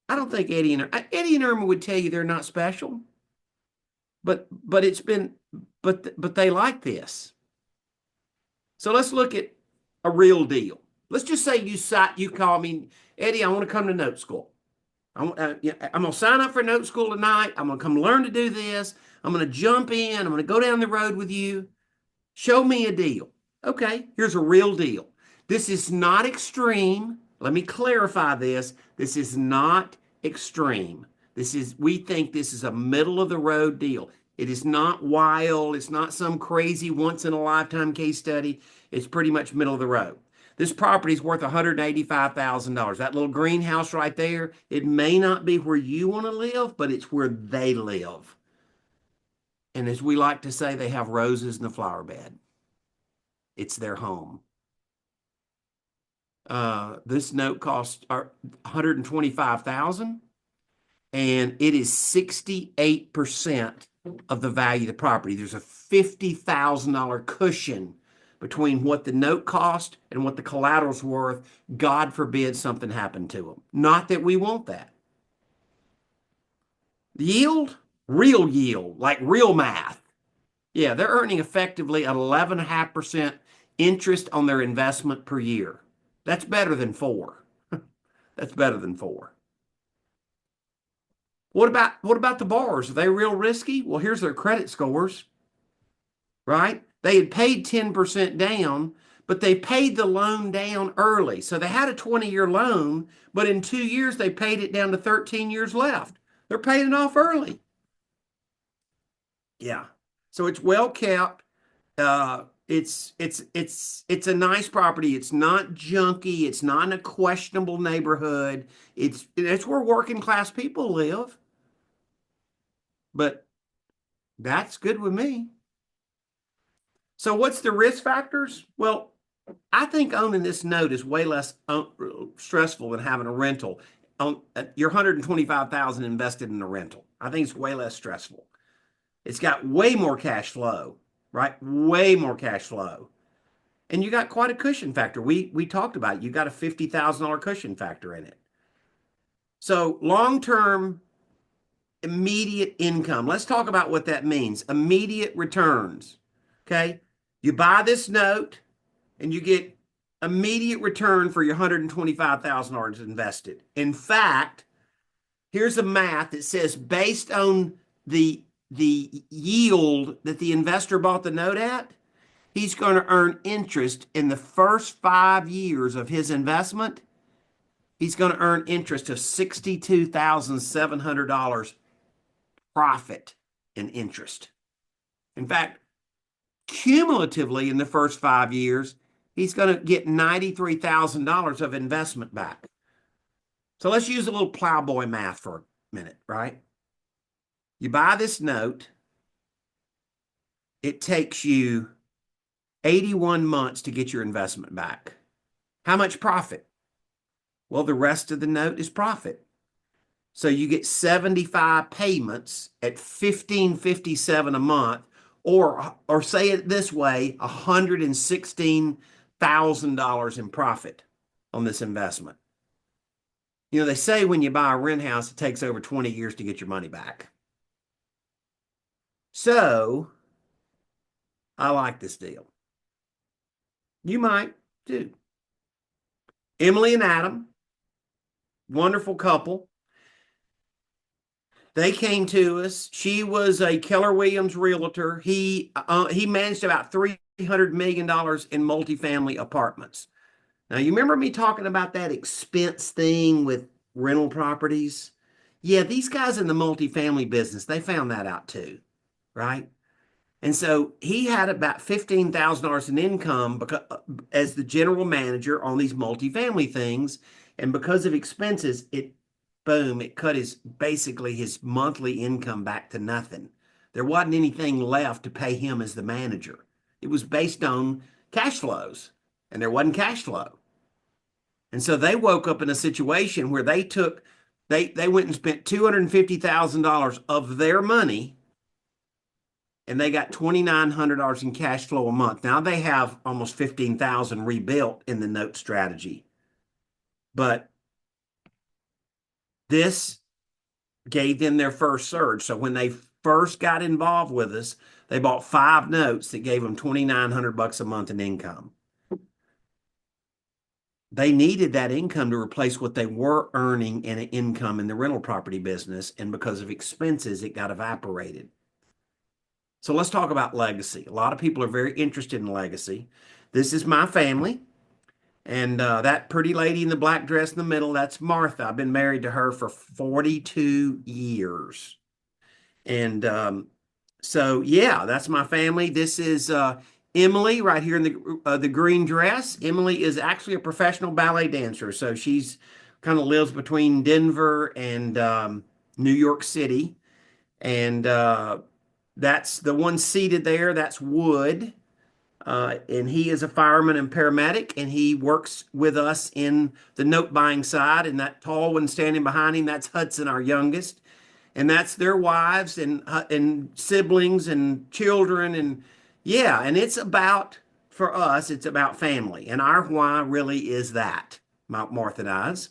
I don't think Eddie and Irma would tell you they're not special, but it's been but they like this. So let's look at a real deal. Let's just say you call me, Eddie. I want to come to note school. Yeah, I'm gonna sign up for note school tonight. I'm gonna come learn to do this. I'm gonna jump in. I'm gonna go down the road with you. Show me a deal. Okay, here's a real deal. This is not extreme. Let me clarify this. This is not extreme. We think this is a middle of the road deal. It is not wild. It's not some crazy once in a lifetime case study. It's pretty much middle of the road. This property is worth $185,000. That little greenhouse right there, it may not be where you want to live, but it's where they live. And as we like to say, they have roses in the flower bed. It's their home. This note costs $125,000, and it is 68% of the value of the property. There's a $50,000 cushion between what the note cost and what the collateral's worth. God forbid something happened to them. Not that we want that. Yield, real yield, like real math. Yeah, they're earning effectively 11.5% interest on their investment per year. That's better than 4. That's better than 4. What about the borrowers? Are they real risky? Well, here's their credit scores, right? They had paid 10% down, but they paid the loan down early. So they had a 20-year loan, but in 2 years they paid it down to 13 years left. They're paying it off early. Yeah. So it's well kept. It's a nice property. It's not junky. It's not in a questionable neighborhood. It's where working class people live. But that's good with me. So what's the risk factors? Well, I think owning this note is way less stressful than having a rental. Your 125,000 invested in a rental. I think it's way less stressful. It's got way more cash flow, right? Way more cash flow. And you got quite a cushion factor. We talked about it. You got a $50,000 cushion factor in it. So long-term immediate income. Let's talk about what that means. Immediate returns. Okay. You buy this note and you get immediate return for your $125,000 invested. In fact, here's the math. It says based on the yield that the investor bought the note at, he's going to earn interest in the first 5 years of his investment. He's going to earn interest of $62,700 profit in interest. In fact, cumulatively in the first 5 years, he's going to get $93,000 of investment back. So let's use a little plowboy math for a minute, right? You buy this note, it takes you 81 months to get your investment back. How much profit? Well, the rest of the note is profit. So you get 75 payments at $1,557 a month, or say it this way, $116,000 in profit on this investment. You know, they say when you buy a rent house, it takes over 20 years to get your money back. So I like this deal. You might too. Emily and Adam, wonderful couple. They came to us. She was a Keller Williams realtor. He managed about $300 million in multifamily apartments. Now, you remember me talking about that expense thing with rental properties? Yeah, these guys in the multifamily business, they found that out too, right? And so he had about $15,000 in income because, as the general manager on these multifamily things. And because of expenses, it cut basically his monthly income back to nothing. There wasn't anything left to pay him as the manager. It was based on cash flows, and there wasn't cash flow. And so they woke up in a situation where they went and spent $250,000 of their money, and they got $2,900 in cash flow a month. Now they have almost 15,000 rebuilt in the note strategy. But this gave them their first surge. So when they first got involved with us, they bought 5 notes that gave them $2,900 a month in income. They needed that income to replace what they were earning in income in the rental property business. And because of expenses, it got evaporated. So let's talk about legacy. A lot of people are very interested in legacy. This is my family. And that pretty lady in the black dress in the middle, that's Martha. I've been married to her for 42 years. And so, yeah, that's my family. This is Emily right here in the green dress. Emily is actually a professional ballet dancer. So she's kind of lives between Denver and New York City. And that's the one seated there. That's Wood. And he is a fireman and paramedic, and he works with us in the note buying side. And that tall one standing behind him, that's Hudson, our youngest. And that's their wives and siblings and children. And yeah, and it's about, for us, it's about family. And our why really is that, Martha and I's.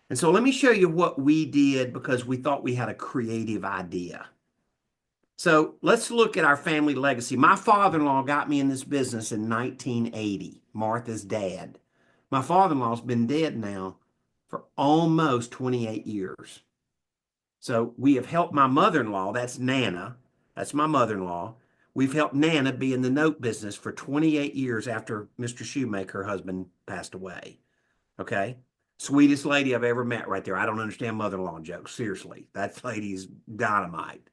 And so let me show you what we did because we thought we had a creative idea. So let's look at our family legacy. My father-in-law got me in this business in 1980, Martha's dad. My father-in-law's been dead now for almost 28 years. So we have helped my mother-in-law, that's Nana, that's my mother-in-law. We've helped Nana be in the note business for 28 years after Mr. Shoemaker, her husband, passed away. Okay? Sweetest lady I've ever met right there. I don't understand mother-in-law jokes. Seriously, that lady's dynamite.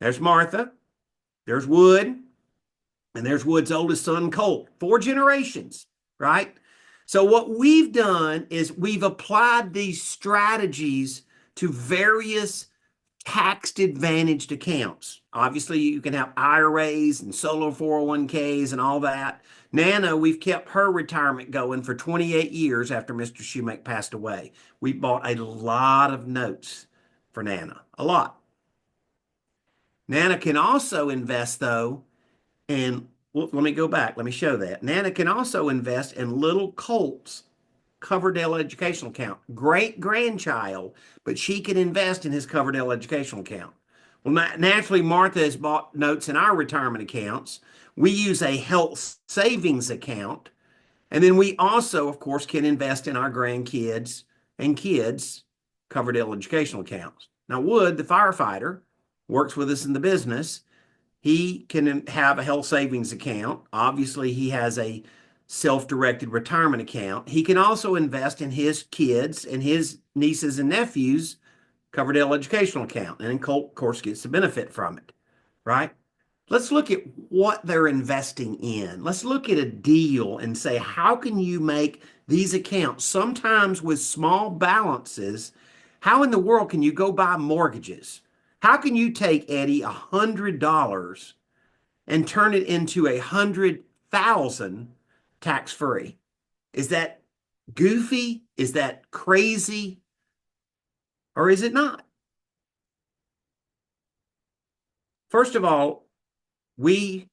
There's Martha. There's Wood. And there's Wood's oldest son, Colt. 4 generations, right? So what we've done is we've applied these strategies to various taxed advantaged accounts. Obviously, you can have IRAs and solo 401ks and all that. Nana, we've kept her retirement going for 28 years after Mr. Shoemaker passed away. We bought a lot of notes for Nana, a lot. Nana can also invest, though, and let me go back. Let me show that. Nana can also invest in little Colt's Coverdale educational account. Great grandchild, but she can invest in his Coverdale educational account. Well, naturally, Martha has bought notes in our retirement accounts. We use a health savings account, And then we also, of course, can invest in our grandkids and kids' covered educational accounts. Now, Wood, the firefighter, works with us in the business. He can have a health savings account. Obviously, he has a self-directed retirement account. He can also invest in his kids and his nieces and nephews' covered educational account, and of course gets the benefit from it, right? Let's look at what they're investing in. Let's look at a deal and say, how can you make these accounts, sometimes with small balances, how in the world can you go buy mortgages? How can you take, Eddie, $100 and turn it into 100,000 tax free? Is that goofy? Is that crazy? Or is it not? First of all, we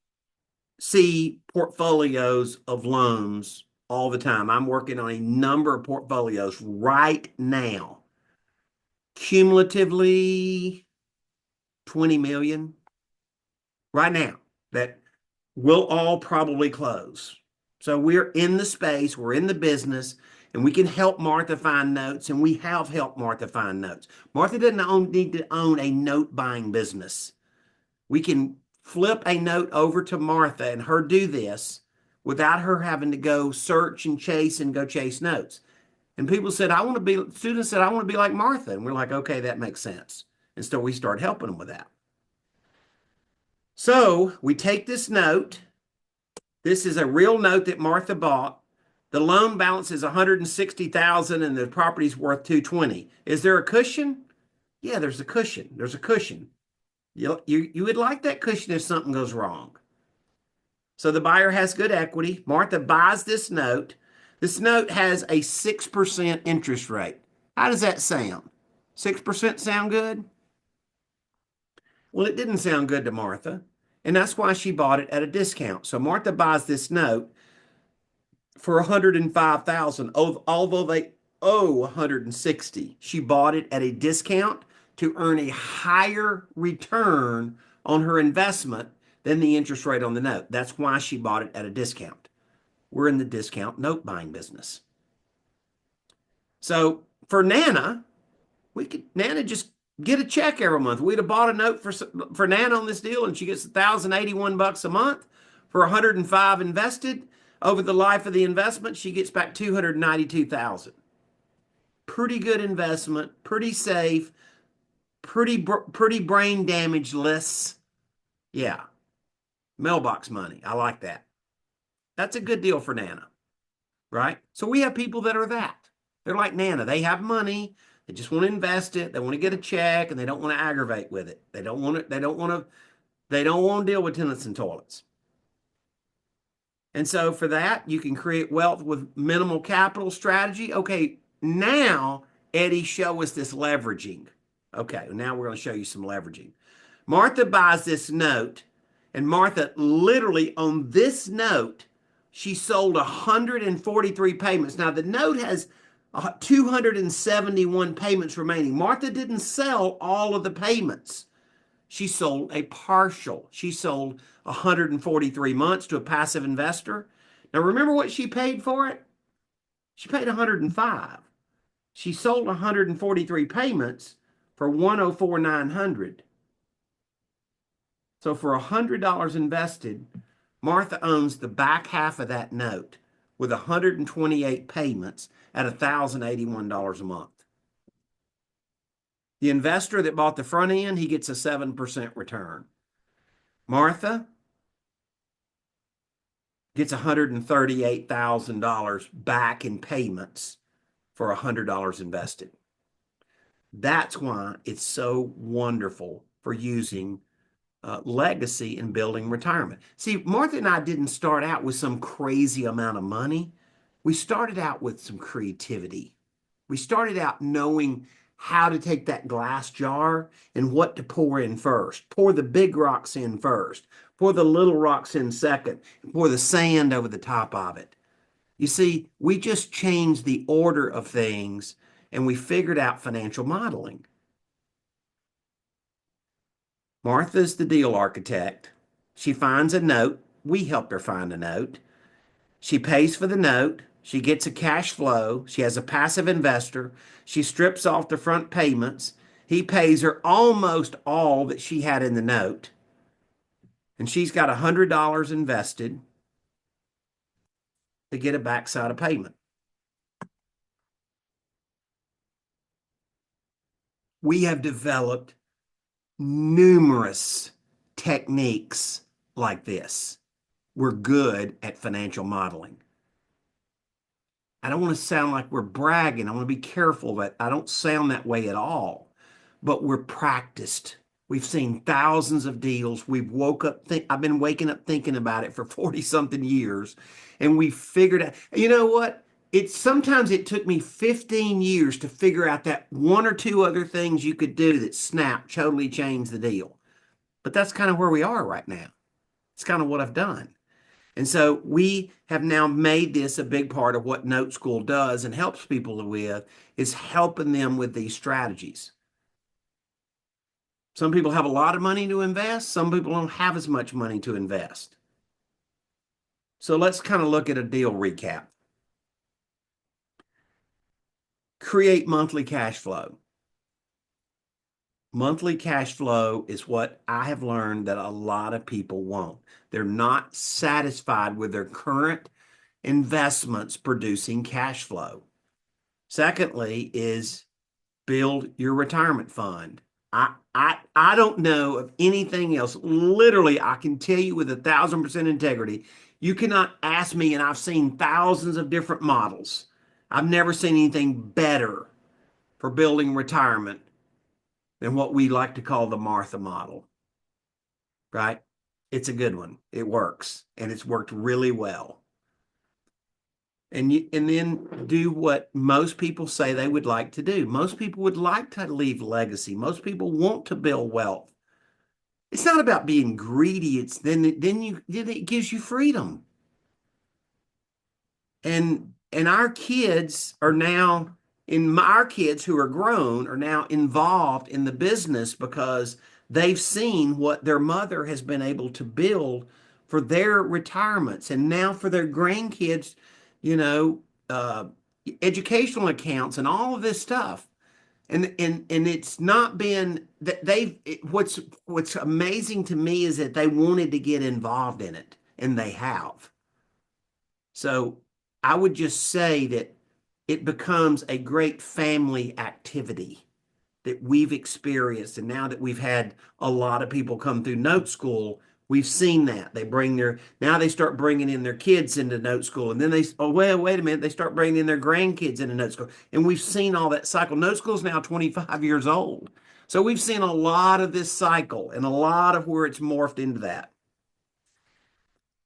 see portfolios of loans all the time. I'm working on a number of portfolios right now, cumulatively 20 million right now that will all probably close. So we're in the space, we're in the business, and we can help Martha find notes, and we have helped Martha find notes. Martha doesn't need to own a note buying business. We can flip a note over to Martha and her do this without her having to go search and chase and go chase notes. And people said, students said, I want to be like Martha. And we're like, okay, that makes sense. And so we start helping them with that. So we take this note. This is a real note that Martha bought. The loan balance is 160,000 and the property's worth 220. Is there a cushion? Yeah, there's a cushion. There's a cushion. You would like that cushion if something goes wrong. So the buyer has good equity. Martha buys this note. This note has a 6% interest rate. How does that sound? 6% sound good? Well, it didn't sound good to Martha, and that's why she bought it at a discount. So Martha buys this note for 105,000, although they owe 160. She bought it at a discount to earn a higher return on her investment than the interest rate on the note. That's why she bought it at a discount. We're in the discount note buying business. So for Nana, Nana just get a check every month. We'd have bought a note for Nana on this deal, and she gets $1,081 a month for 105 invested. Over the life of the investment, she gets back 292,000. Pretty good investment, pretty safe, pretty brain damage less. Yeah, mailbox money. I like that. That's a good deal for Nana, right? So we have people that are that. They're like Nana. They have money. They just want to invest it. They want to get a check, and they don't want to aggravate with it. They don't want to. They don't want to. They don't want to deal with tenants and toilets. And so for that, you can create wealth with minimal capital strategy. Okay, now Eddie, show us this leveraging. Okay, now we're going to show you some leveraging. Martha buys this note, and Martha literally on this note, she sold 143 payments. Now the note has 271 payments remaining. Martha didn't sell all of the payments. She sold a partial. She sold 143 months to a passive investor. Now remember what she paid for it? She paid 105. She sold 143 payments for 104,900. So for $100 invested, Martha owns the back half of that note with 128 payments at $1,081 a month. The investor that bought the front end, he gets a 7% return. Martha gets $138,000 back in payments for $100 invested. That's why it's so wonderful for using legacy in building retirement. See, Martha and I didn't start out with some crazy amount of money. We started out with some creativity. We started out knowing how to take that glass jar and what to pour in first. Pour the big rocks in first. Pour the little rocks in second. Pour the sand over the top of it. You see, we just changed the order of things and we figured out financial modeling. Martha's the deal architect. She finds a note. We helped her find a note. She pays for the note. She gets a cash flow. She has a passive investor. She strips off the front payments. He pays her almost all that she had in the note. And she's got $100 invested to get a backside of payment. We have developed numerous techniques like this. We're good at financial modeling. I don't want to sound like we're bragging. I want to be careful that I don't sound that way at all. But we're practiced. We've seen thousands of deals. I've been waking up thinking about it for 40 something years. And we figured out, you know what? Sometimes it took me 15 years to figure out that one or two other things you could do that totally changed the deal. But that's kind of where we are right now. It's kind of what I've done. And so we have now made this a big part of what Note School does and helps people with, is helping them with these strategies. Some people have a lot of money to invest. Some people don't have as much money to invest. So let's kind of look at a deal recap. Create monthly cash flow. Monthly cash flow is what I have learned that a lot of people want. They're not satisfied with their current investments producing cash flow. Secondly is build your retirement fund. I don't know of anything else. Literally, I can tell you with 1,000% integrity, you cannot ask me, and I've seen thousands of different models. I've never seen anything better for building retirement than what we like to call the Martha model, right? It's a good one. It works, and it's worked really well. And then do what most people say they would like to do. Most people would like to leave legacy. Most people want to build wealth. It's not about being greedy. Then it gives you freedom. And our kids are now our kids who are grown are now involved in the business because they've seen what their mother has been able to build for their retirements and now for their grandkids, you know, educational accounts and all of this stuff. And it's not been that what's amazing to me is that they wanted to get involved in it and they have. So I would just say that it becomes a great family activity that we've experienced. And now that we've had a lot of people come through Note School, we've seen that. Now they start bringing in their kids into Note School. And then oh, well, wait a minute, they start bringing in their grandkids into Note School. And we've seen all that cycle. Note School is now 25 years old. So we've seen a lot of this cycle and a lot of where it's morphed into that.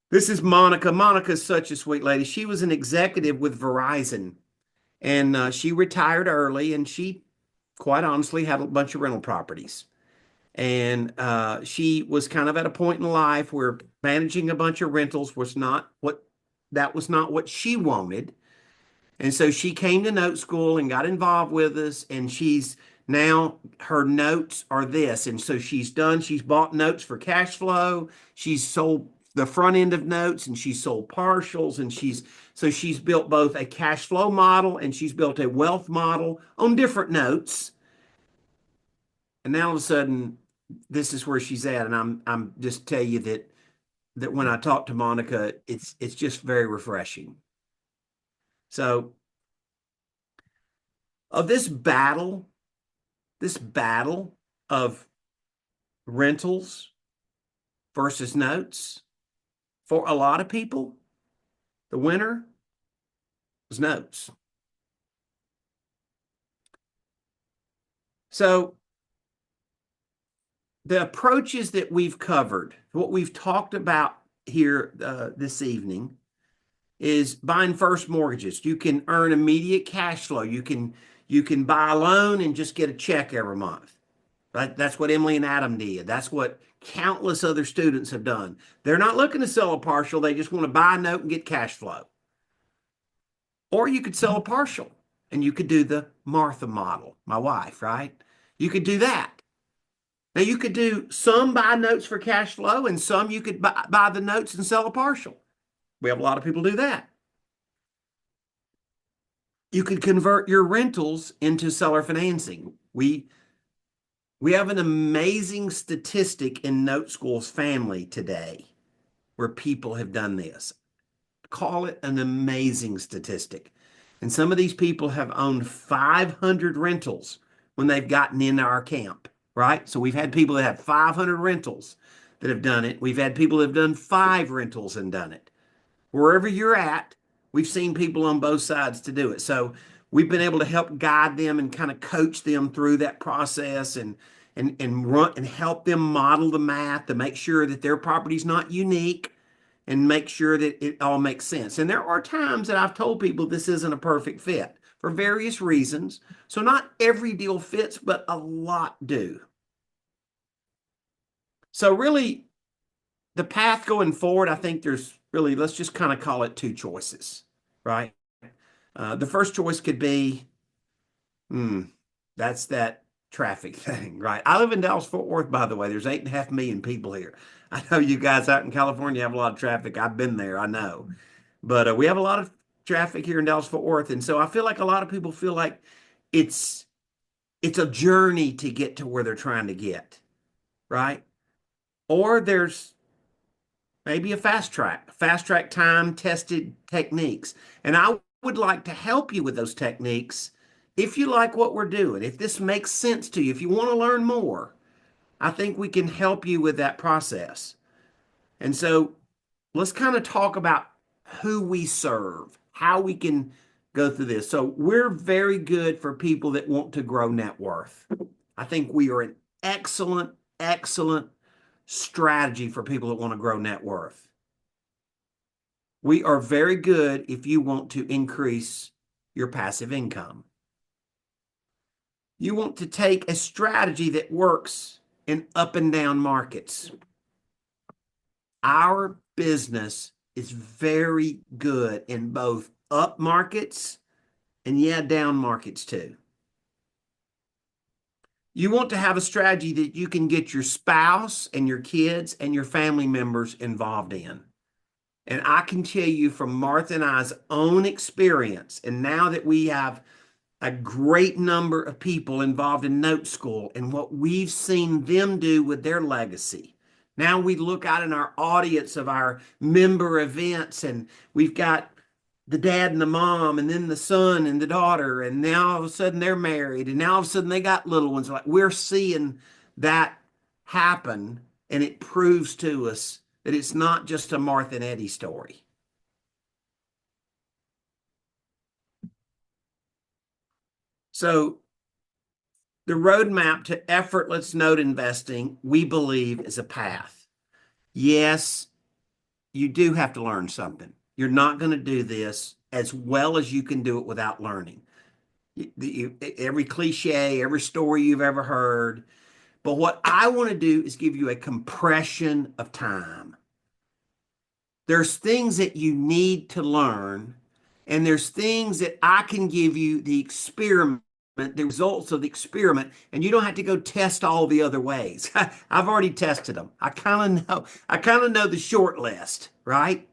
This is Monica. Monica's such a sweet lady. She was an executive with Verizon and she retired early and she quite honestly had a bunch of rental properties. And she was kind of at a point in life where managing a bunch of rentals was not what she wanted. And so she came to Note School and got involved with us. And her notes are this. And so she's bought notes for cash flow. She's sold the front end of notes and she's sold partials. And she's built both a cash flow model and she's built a wealth model on different notes. And now all of a sudden, this is where she's at. And I'm just tell you that when I talk to Monica, it's just very refreshing. So of this battle of rentals versus notes, for a lot of people, the winner was notes. So the approaches that we've covered, what we've talked about here this evening, is buying first mortgages. You can earn immediate cash flow. You can buy a loan and just get a check every month. Right? That's what Emily and Adam did. That's what countless other students have done. They're not looking to sell a partial. They just want to buy a note and get cash flow. Or you could sell a partial and you could do the Martha model, my wife, right? You could do that. Now you could do some buy notes for cash flow and some you could buy the notes and sell a partial. We have a lot of people do that. You could convert your rentals into seller financing. We have an amazing statistic in Note School's family today where people have done this. Call it an amazing statistic. And some of these people have owned 500 rentals when they've gotten into our camp, right? So we've had people that have 500 rentals that have done it. We've had people that have done 5 rentals and done it. Wherever you're at, we've seen people on both sides to do it. So we've been able to help guide them and kind of coach them through that process and run and help them model the math to make sure that their property's not unique and make sure that it all makes sense. And there are times that I've told people this isn't a perfect fit for various reasons. So not every deal fits, but a lot do. So really, the path going forward, I think there's really, let's just kind of call it two choices, right? The first choice could be, hmm, that's that traffic thing, right? I live in Dallas Fort Worth, by the way. There's 8.5 million people here. I know you guys out in California have a lot of traffic. I've been there, I know. But we have a lot of traffic here in Dallas Fort Worth. And so I feel like a lot of people feel like it's it's a journey to get to where they're trying to get, right? Or there's maybe a fast track time tested techniques. And I would like to help you with those techniques if you like what we're doing, if this makes sense to you, if you want to learn more. I think we can help you with that process. And so let's kind of talk about who we serve, how we can go through this. So we're very good for people that want to grow net worth. I think we are an excellent, excellent strategy for people that want to grow net worth. We are very good if you want to increase your passive income. You want to take a strategy that works in up and down markets. Our business is very good in both up markets and, yeah, down markets too. You want to have a strategy that you can get your spouse and your kids and your family members involved in. And I can tell you from Martha and I's own experience, and now that we have a great number of people involved in Note School and what we've seen them do with their legacy. Now we look out in our audience of our member events, and we've got the dad and the mom, and then the son and the daughter, and now all of a sudden they're married, and now all of a sudden they got little ones. Like we're seeing that happen, and it proves to us that it's not just a Martha and Eddie story. So the roadmap to effortless note investing, we believe, is a path. Yes, you do have to learn something. You're not going to do this as well as you can do it without learning. Every cliche, every story you've ever heard. But what I want to do is give you a compression of time. There's things that you need to learn, and there's things that I can give you the experiment, the results of the experiment, and you don't have to go test all the other ways. I've already tested them. I kind of know the short list, right?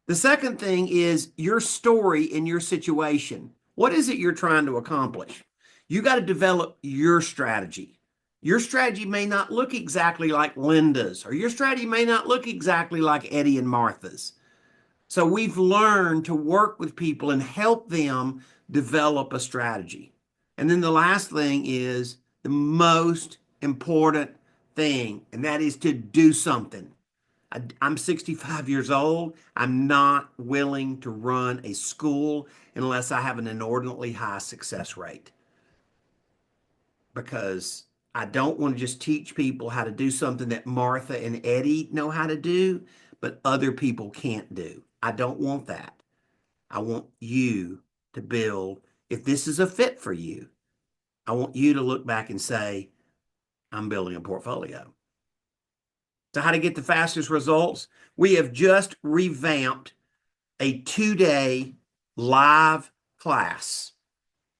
The second thing is your story and your situation. What is it you're trying to accomplish? You got to develop your strategy. Your strategy may not look exactly like Linda's, or your strategy may not look exactly like Eddie and Martha's. So we've learned to work with people and help them develop a strategy. And then the last thing is the most important thing, and that is to do something. I'm 65 years old. I'm not willing to run a school unless I have an inordinately high success rate because I don't want to just teach people how to do something that Martha and Eddie know how to do, but other people can't do. I don't want that. I want you to build, if this is a fit for you, I want you to look back and say, I'm building a portfolio. So, how to get the fastest results? We have just revamped a 2-day live class.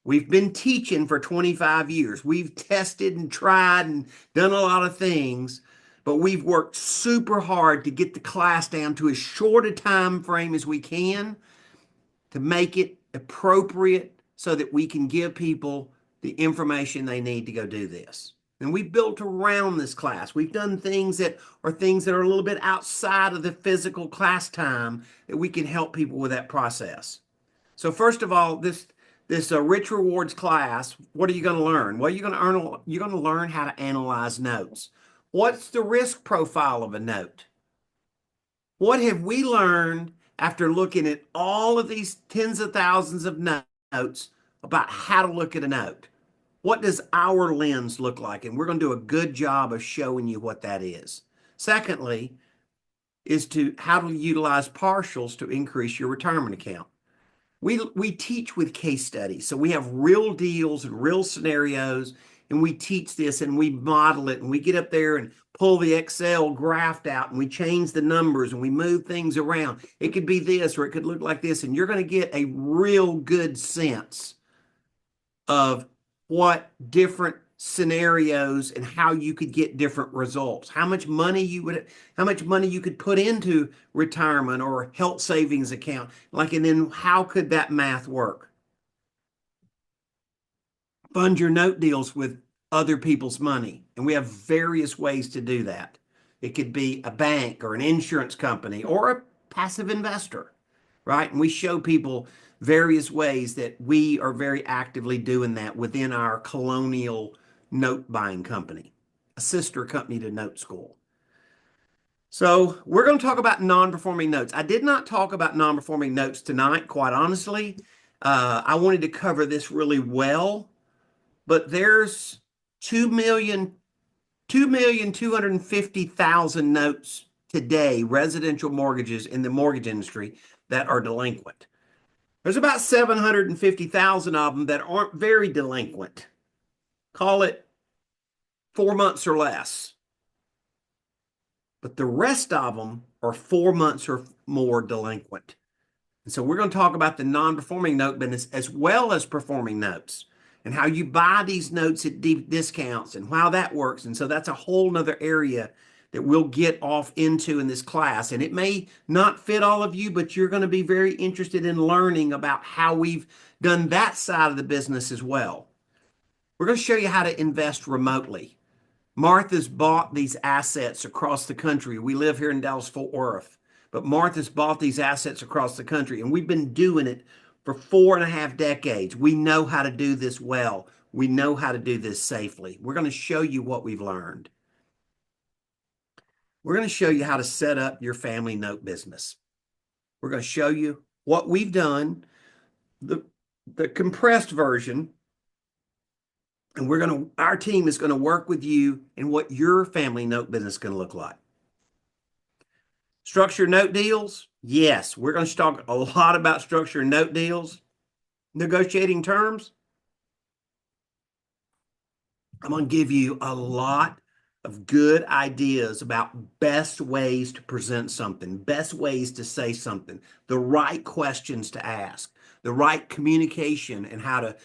We've been teaching for 25 years. We've tested and tried and done a lot of things, but we've worked super hard to get the class down to as short a time frame as we can to make it appropriate so that we can give people the information they need to go do this. And we built around this class. We've done things that are a little bit outside of the physical class time that we can help people with that process. So first of all, this rich rewards class, what are you going to learn? Well, you're going to learn how to analyze notes. What's the risk profile of a note? What have we learned after looking at all of these tens of thousands of notes about how to look at a note? What does our lens look like? And we're going to do a good job of showing you what that is. Secondly, is to how to utilize partials to increase your retirement account. We teach with case studies. So we have real deals and real scenarios, and we teach this and we model it and we get up there and pull the Excel graph out and we change the numbers and we move things around. It could be this or it could look like this, and you're going to get a real good sense of what different scenarios and how you could get different results. How much money you could put into retirement or health savings account. Like, and then how could that math work? Fund your note deals with other people's money. And we have various ways to do that. It could be a bank or an insurance company or a passive investor, right? And we show people various ways that we are very actively doing that within our Colonial Note Buying Company, a sister company to Note School. So we're going to talk about non-performing notes. I did not talk about non-performing notes tonight, quite honestly. I wanted to cover this really well, but there's 2,250,000 notes today, residential mortgages in the mortgage industry that are delinquent. There's about 750,000 of them that aren't very delinquent. Call it 4 months or less. But the rest of them are 4 months or more delinquent. And so we're going to talk about the non-performing note business as well as performing notes and how you buy these notes at deep discounts and how that works. And so that's a whole nother area that we'll get off into in this class. And it may not fit all of you, but you're going to be very interested in learning about how we've done that side of the business as well. We're going to show you how to invest remotely. Martha's bought these assets across the country. We live here in Dallas-Fort Worth, but Martha's bought these assets across the country, and we've been doing it for 4.5 decades. We know how to do this well. We know how to do this safely. We're going to show you what we've learned. We're going to show you how to set up your family note business. We're going to show you what we've done, the compressed version, and our team is going to work with you in what your family note business is going to look like. Structured note deals, yes, we're going to talk a lot about structured note deals. Negotiating terms, I'm going to give you a lot of good ideas about best ways to present something, best ways to say something, the right questions to ask, the right communication, and how to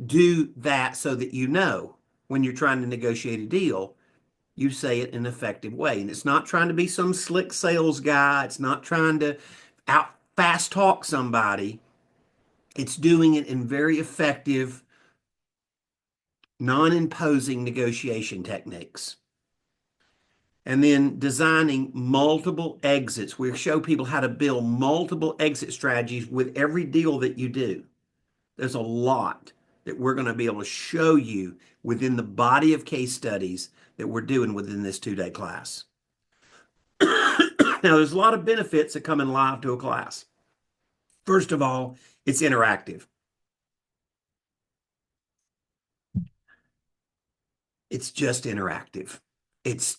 do that so that you know when you're trying to negotiate a deal, you say it in an effective way. And it's not trying to be some slick sales guy. It's not trying to out fast talk somebody. It's doing it in very effective, non-imposing negotiation techniques. And then designing multiple exits. We show people how to build multiple exit strategies with every deal that you do. There's a lot that we're going to be able to show you within the body of case studies that we're doing within this 2-day class. Now, there's a lot of benefits that come in live to a class. First of all, it's interactive. It's just interactive. It's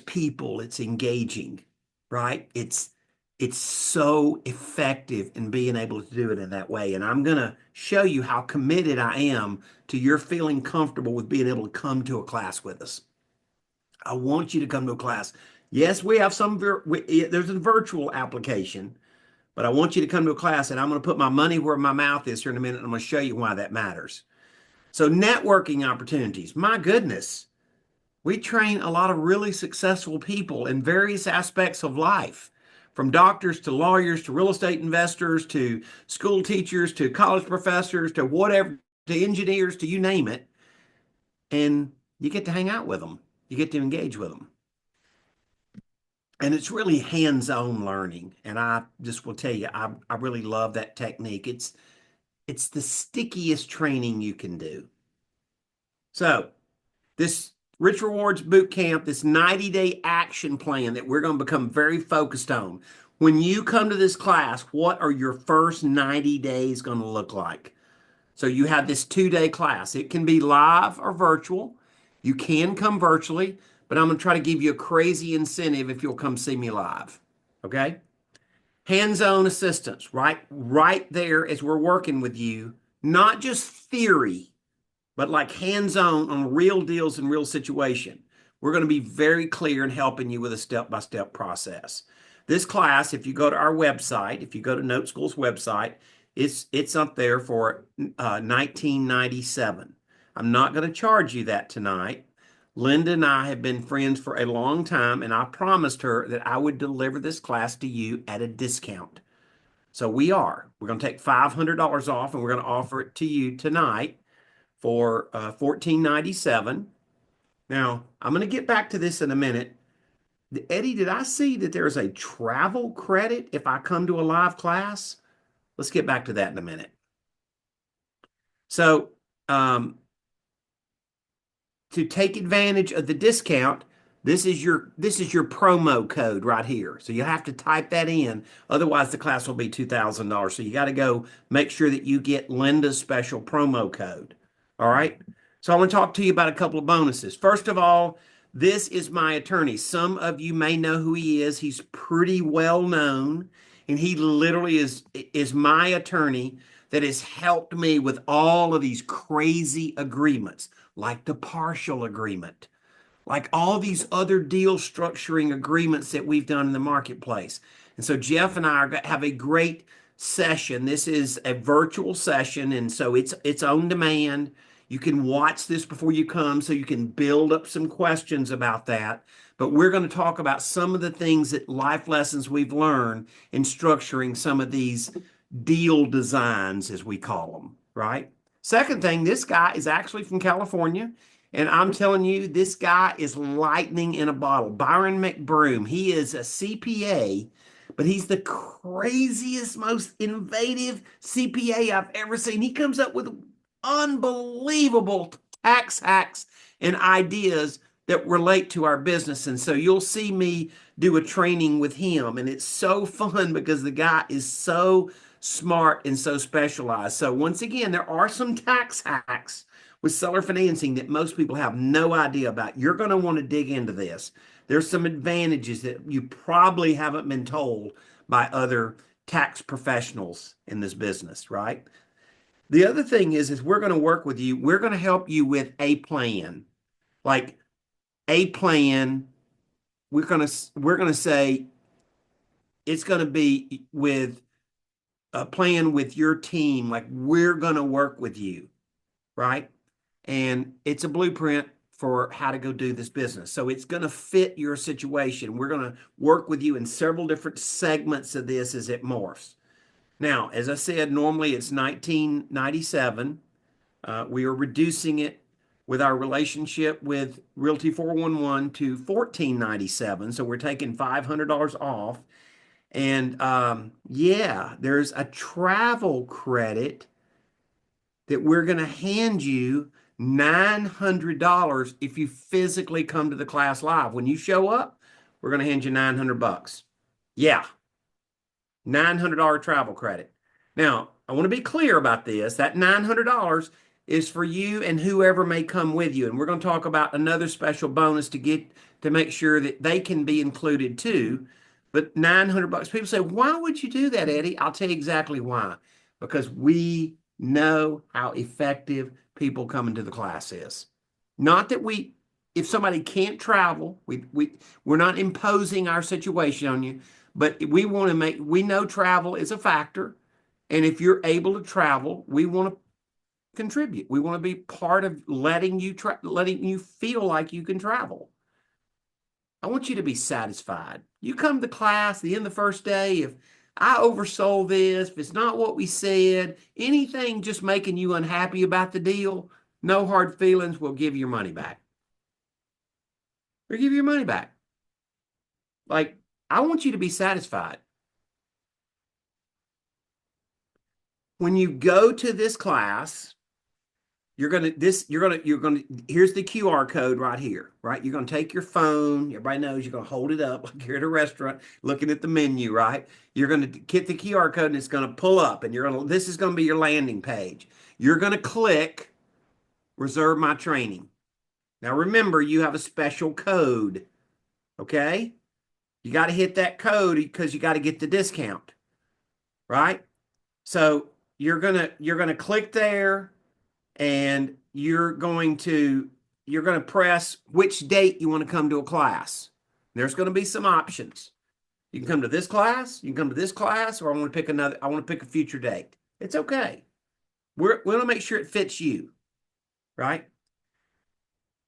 people, it's engaging, right? It's so effective in being able to do it in that way. And I'm going to show you how committed I am to your feeling comfortable with being able to come to a class with us. I want you to come to a class. Yes, we have there's a virtual application, but I want you to come to a class, and I'm going to put my money where my mouth is here in a minute. And I'm going to show you why that matters. So networking opportunities, my goodness. We train a lot of really successful people in various aspects of life, from doctors to lawyers to real estate investors to school teachers to college professors to whatever, to engineers, to you name it. And you get to hang out with them, you get to engage with them. And it's really hands-on learning. And I just will tell you, I really love that technique. It's the stickiest training you can do. So this Rich Rewards Boot Camp, this 90-day action plan that we're going to become very focused on. When you come to this class, what are your first 90 days going to look like? So you have this 2-day class. It can be live or virtual. You can come virtually, but I'm going to try to give you a crazy incentive if you'll come see me live. Okay? Hands-on assistance, right there as we're working with you, not just theory, but like hands-on real deals and real situation. We're going to be very clear in helping you with a step-by-step process. This class, if you go to our website, if you go to Note School's website, it's up there for 1997. I'm not going to charge you that tonight. Linda and I have been friends for a long time, and I promised her that I would deliver this class to you at a discount. So we are. We're going to take $500 off, and we're going to offer it to you tonight for 1497. Now, I'm going to get back to this in a minute. Eddie, did I see that there's a travel credit if I come to a live class? Let's get back to that in a minute. So, to take advantage of the discount, this is your promo code right here. So you have to type that in. Otherwise, the class will be $2,000. So you got to go make sure that you get Linda's special promo code. All right. So I want to talk to you about a couple of bonuses. First of all, this is my attorney. Some of you may know who he is. He's pretty well known, and he literally is my attorney that has helped me with all of these crazy agreements, like the partial agreement, like all these other deal structuring agreements that we've done in the marketplace. And so Jeff and I have a great session. This is a virtual session, and so it's on demand. You can watch this before you come so you can build up some questions about that. But we're going to talk about some of the things that life lessons we've learned in structuring some of these deal designs, as we call them, right? Second thing, this guy is actually from California. And I'm telling you, this guy is lightning in a bottle. Byron McBroom. He is a CPA, but he's the craziest, most innovative CPA I've ever seen. He comes up with unbelievable tax hacks and ideas that relate to our business. And so you'll see me do a training with him. And it's so fun because the guy is so smart and so specialized. So once again, there are some tax hacks with seller financing that most people have no idea about. You're going to want to dig into this. There's some advantages that you probably haven't been told by other tax professionals in this business, right? The other thing is we're going to work with you. We're going to help you with a plan. Like a plan, we're going to say it's going to be with a plan with your team. Like we're going to work with you, right? And it's a blueprint for how to go do this business. So it's going to fit your situation. We're going to work with you in several different segments of this as it morphs. Now, as I said, normally it's 1997. We are reducing it with our relationship with Realty411 to 1497. So we're taking $500 off. And yeah, there's a travel credit that we're going to hand you $900 if you physically come to the class live. When you show up, we're going to hand you $900. Yeah, $900 travel credit. Now, I want to be clear about this. That $900 is for you and whoever may come with you. And we're going to talk about another special bonus to make sure that they can be included too. But $900, people say, why would you do that, Eddie? I'll tell you exactly why. Because we know how effective people coming to the class is. Not that if somebody can't travel, we're not imposing our situation on you, but we know travel is a factor. And if you're able to travel, we want to contribute. We want to be part of letting you feel like you can travel. I want you to be satisfied. You come to class the end of the first day, if I oversold this, if it's not what we said, anything just making you unhappy about the deal, no hard feelings, we'll give you your money back. We'll give you your money back. Like, I want you to be satisfied. When you go to this class, here's the QR code right here, right? You're gonna take your phone, everybody knows you're gonna hold it up like you're at a restaurant looking at the menu, right? You're gonna get the QR code and it's gonna pull up and this is gonna be your landing page. You're gonna click reserve my training. Now remember, you have a special code, okay? You got to hit that code because you got to get the discount, right? So you're gonna click there and you're going to press which date you want to come to a class. There's going to be some options. You can come to this class, you can come to this class, or I want to pick a future date. It's okay. We're going to make sure it fits you, right?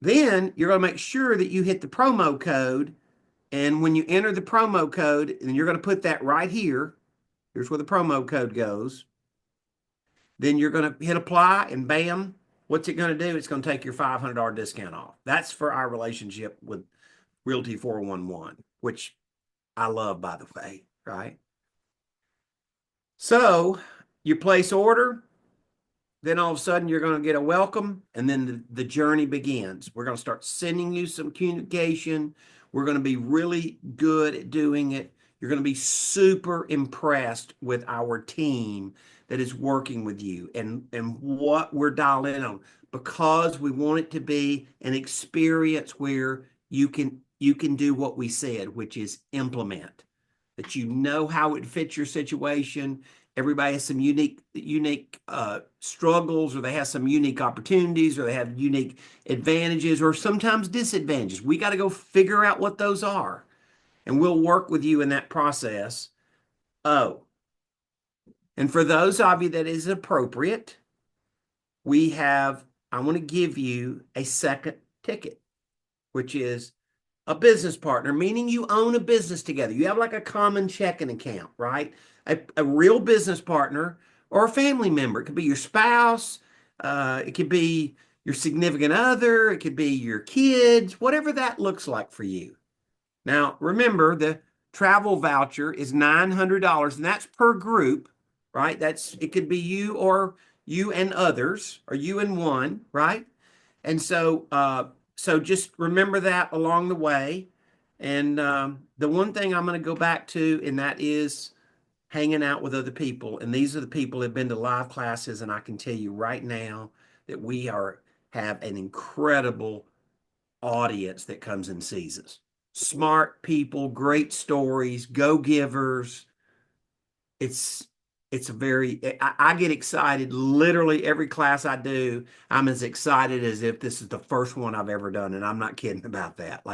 Then you're going to make sure that you hit the promo code. And when you enter the promo code, and you're going to put that right here, here's where the promo code goes. Then you're going to hit apply and bam, what's it going to do? It's going to take your $500 discount off. That's for our relationship with Realty 411, which I love, by the way, right? So you place order, then all of a sudden you're going to get a welcome, and then the journey begins. We're going to start sending you some communication. We're going to be really good at doing it. You're going to be super impressed with our team that is working with you and what we're dialed in on, because we want it to be an experience where you can do what we said, which is implement, that you know how it fits your situation. Everybody has some unique struggles, or they have some unique opportunities, or they have unique advantages, or sometimes disadvantages. We got to go figure out what those are, and we'll work with you in that process. Oh, and for those of you that is appropriate, I want to give you a second ticket, which is a business partner, meaning you own a business together. You have like a common checking account, right? A real business partner or a family member. It could be your spouse, it could be your significant other, it could be your kids, whatever that looks like for you. Now, remember, the travel voucher is $900, and that's per group, right? It could be you or you and others, or you and one, right? And so just remember that along the way. And the one thing I'm going to go back to, and that is hanging out with other people. And these are the people that have been to live classes, and I can tell you right now that have an incredible audience that comes and sees us. Smart people, great stories, go-givers. It's I get excited literally every class I do. I'm as excited as if this is the first one I've ever done, and I'm not kidding about that.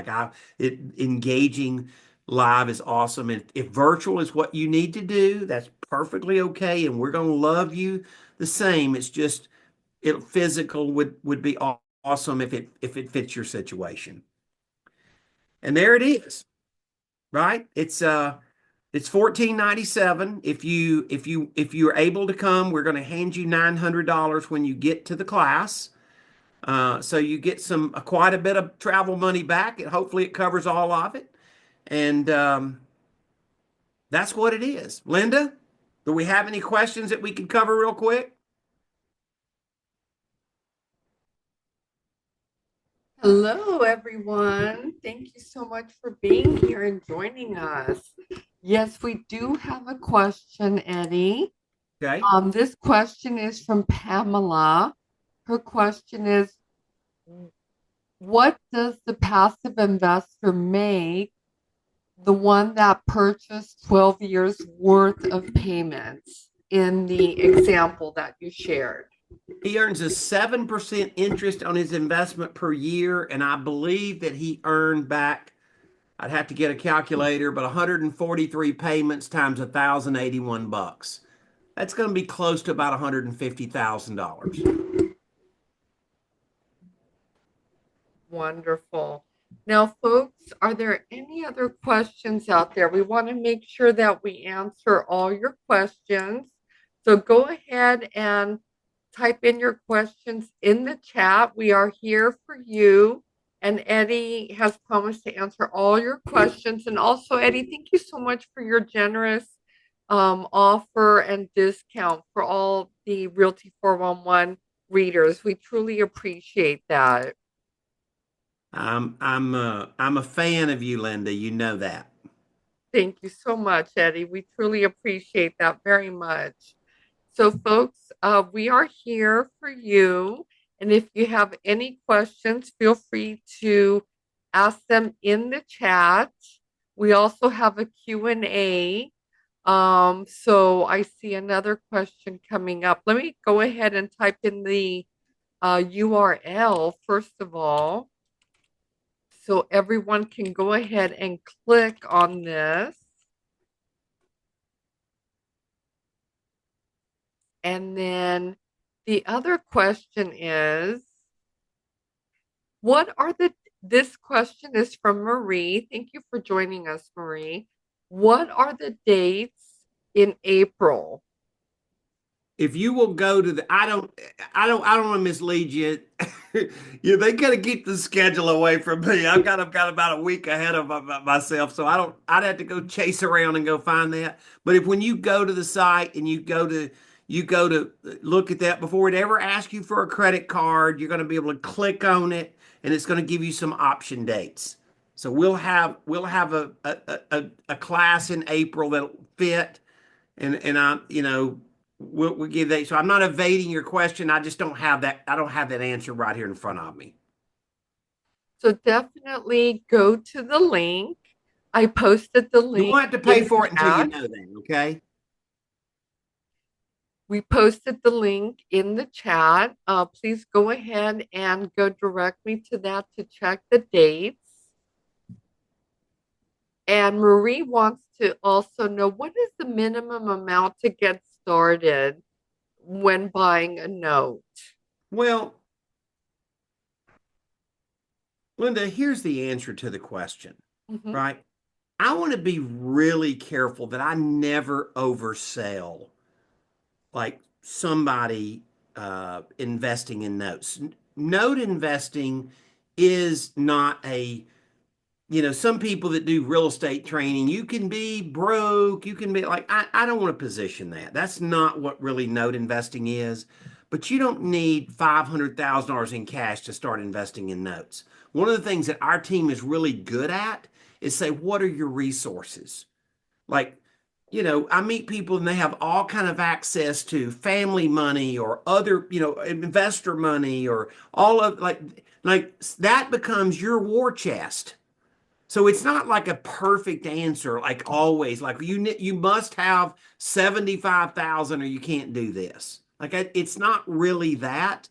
Engaging live is awesome. If virtual is what you need to do, that's perfectly okay, and we're going to love you the same. It's just physical would be awesome if it fits your situation. And there it is, right? It's 1497. If you're able to come, we're going to hand you $900 when you get to the class. So you get quite a bit of travel money back, and hopefully it covers all of it. And that's what it is. Linda, do we have any questions that we could cover real quick? Hello, everyone. Thank you so much for being here and joining us. Yes, we do have a question, Eddie. Okay. This question is from Pamela. Her question is, what does the passive investor make, the one that purchased 12 years worth of payments in the example that you shared? He earns a 7% interest on his investment per year, and I believe that he earned back, I'd have to get a calculator, but 143 payments times 1,081 bucks. That's going to be close to about $150,000. Wonderful. Now, folks, are there any other questions out there? We want to make sure that we answer all your questions. So go ahead and type in your questions in the chat. We are here for you. And Eddie has promised to answer all your questions. And also, Eddie, thank you so much for your generous offer and discount for all the Realty 411 readers. We truly appreciate that. I'm a fan of you, Linda. You know that. Thank you so much, Eddie. We truly appreciate that very much. So, folks, we are here for you. And if you have any questions, feel free to ask them in the chat. We also have a Q&A. So I see another question coming up. Let me go ahead and type in the URL first of all, so everyone can go ahead and click on this. And then the other question is, what are this question is from Marie. Thank you for joining us, Marie. What are the dates in April? If you will go to the, I don't want to mislead you. They got to keep the schedule away from me. I've got about a week ahead of myself, so I'd have to go chase around and go find that. But if when you go to the site and you go to look at that before it ever asks you for a credit card, you're going to be able to click on it, and it's going to give you some option dates. So we'll have a class in April that'll fit, and we'll give that. So I'm not evading your question. I just don't have that. I don't have that answer right here in front of me. So definitely go to the link. I posted the You link won't have to pay in the for it until you chat. know that. Okay. We posted the link in the chat. Please go ahead and go directly to that to check the dates. And Marie wants to also know, what is the minimum amount to get started when buying a note? Well, Linda, here's the answer to the question, Mhm. right? I want to be really careful that I never oversell like somebody investing in notes. Note investing is not a some people that do real estate training, you can be broke, you can be like, I don't want to position that. That's not what really note investing is. But you don't need $500,000 in cash to start investing in notes. One of the things that our team is really good at is say, what are your resources? Like, I meet people and they have all kind of access to family money or other, investor money or all of like that becomes your war chest. So it's not like a perfect answer, like always. Like you must have 75,000 or you can't do this. Like it's not really that.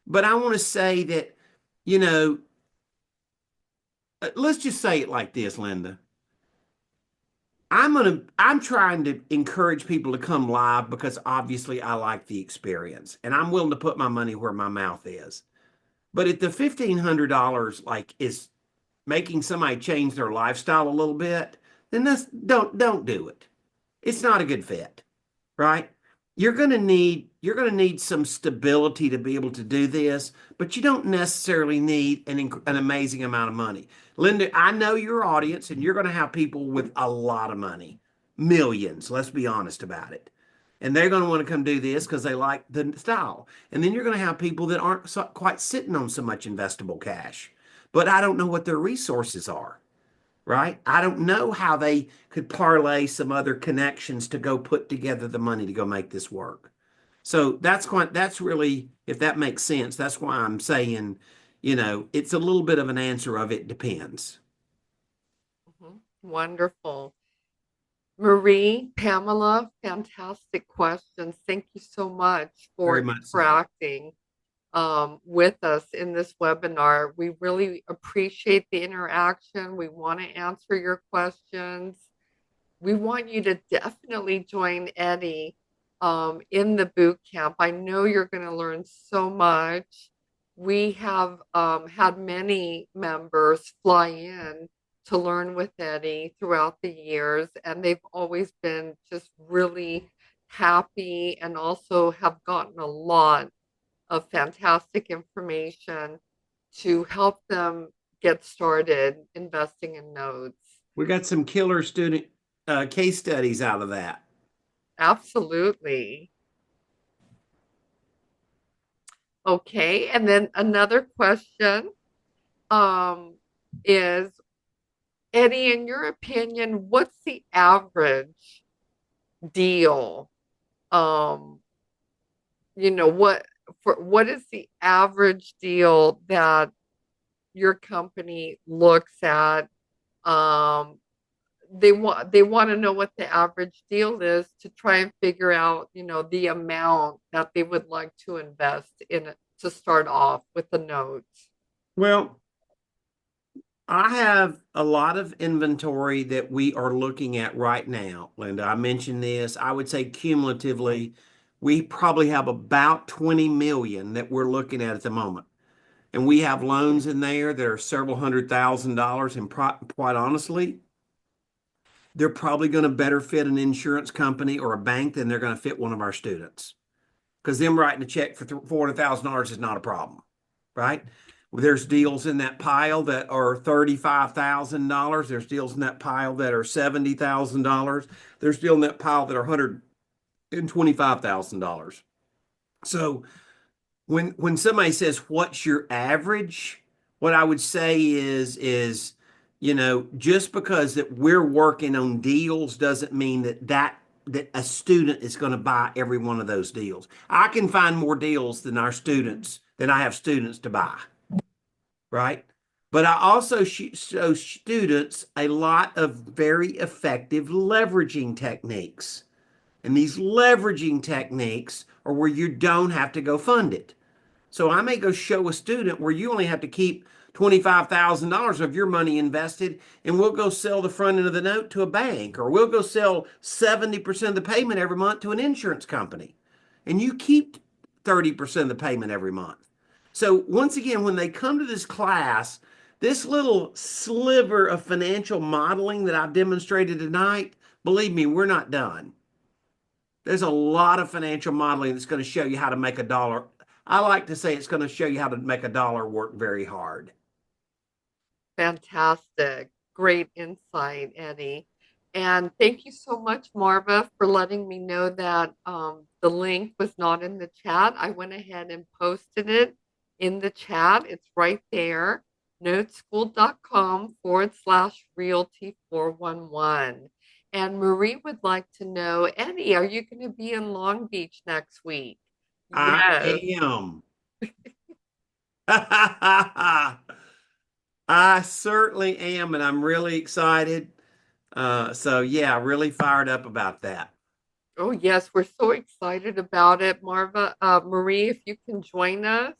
But I want to say that, you know, let's just say it like this, Linda. I'm trying to encourage people to come live because obviously I like the experience and I'm willing to put my money where my mouth is. But if the $1,500 like is making somebody change their lifestyle a little bit, then that's don't do it. It's not a good fit, right? You're going to need some stability to be able to do this, but you don't necessarily need an amazing amount of money. Linda, I know your audience and you're going to have people with a lot of money. Millions, let's be honest about it. And they're going to want to come do this because they like the style. And then you're going to have people that aren't quite sitting on so much investable cash. But I don't know what their resources are, right? I don't know how they could parlay some other connections to go put together the money to go make this work. So that's really, if that makes sense, that's why I'm saying, it's a little bit of an answer of it depends. Mhm. Wonderful. Marie, Pamela, fantastic questions. Thank you so much Very for much so. interacting with us in this webinar. We really appreciate the interaction. We want to answer your questions. We want you to definitely join Eddie in the boot camp. I know you're going to learn so much. We have had many members fly in to learn with Eddie throughout the years, and they've always been just really happy and also have gotten a lot of fantastic information to help them get started investing in notes. We got some killer student case studies out of that. Absolutely. Okay. And then another question um, is Eddie, in your opinion, what's the average deal? Um, what is the average deal that your company looks at? Um, they want to know what the average deal is to try and figure out, the amount that they would like to invest in it to start off with the notes. Well, I have a lot of inventory that we are looking at right now. Linda, I mentioned this. I would say cumulatively, we probably have about 20 million that we're looking at the moment. And we have loans in there that are several $100,000. And quite honestly, they're probably going to better fit an insurance company or a bank than they're going to fit one of our students. Because them writing a check for $400,000 is not a problem, right? There's deals in that pile that are $35,000. There's deals in that pile that are $70,000. There's deals in that pile that are $125,000. So when somebody says what's your average, what I would say is just because that we're working on deals doesn't mean that a student is going to buy every one of those deals. I can find more deals than I have students to buy, right? But I also show students a lot of very effective leveraging techniques. And these leveraging techniques are where you don't have to go fund it. So I may go show a student where you only have to keep $25,000 of your money invested, and we'll go sell the front end of the note to a bank, or we'll go sell 70% of the payment every month to an insurance company. And you keep 30% of the payment every month. So once again, when they come to this class, this little sliver of financial modeling that I've demonstrated tonight, believe me, we're not done. There's a lot of financial modeling that's going to show you how to make a dollar. I like to say it's going to show you how to make a dollar work very hard. Fantastic. Great insight, Eddie. And thank you so much, Marva, for letting me know that the link was not in the chat. I went ahead and posted it in the chat. It's right there, noteschool.com/realty411. And Marie would like to know, Eddie, are you going to be in Long Beach next week? I Yes. am. I certainly am, and I'm really excited. So yeah, really fired up about that. Oh, yes, we're so excited about it, Marva. Marie, if you can join us,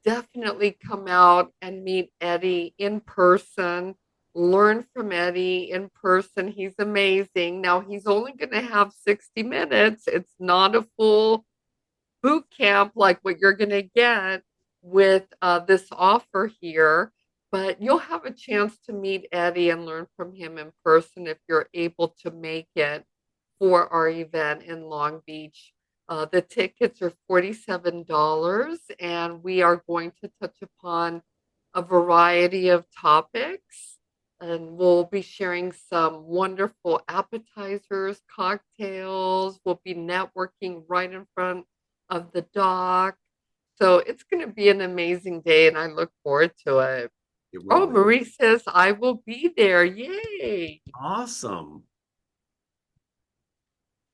definitely come out and meet Eddie in person, learn from Eddie in person. He's amazing. Now, he's only going to have 60 minutes. It's not a full boot camp like what you're going to get with this offer here, but you'll have a chance to meet Eddie and learn from him in person if you're able to make it for our event in Long Beach. The tickets are $47, and we are going to touch upon a variety of topics. And we'll be sharing some wonderful appetizers, cocktails. We'll be networking right in front of the dock. So it's going to be an amazing day, and I look forward to it. It will Oh, be Marie says I will be there. Yay! awesome.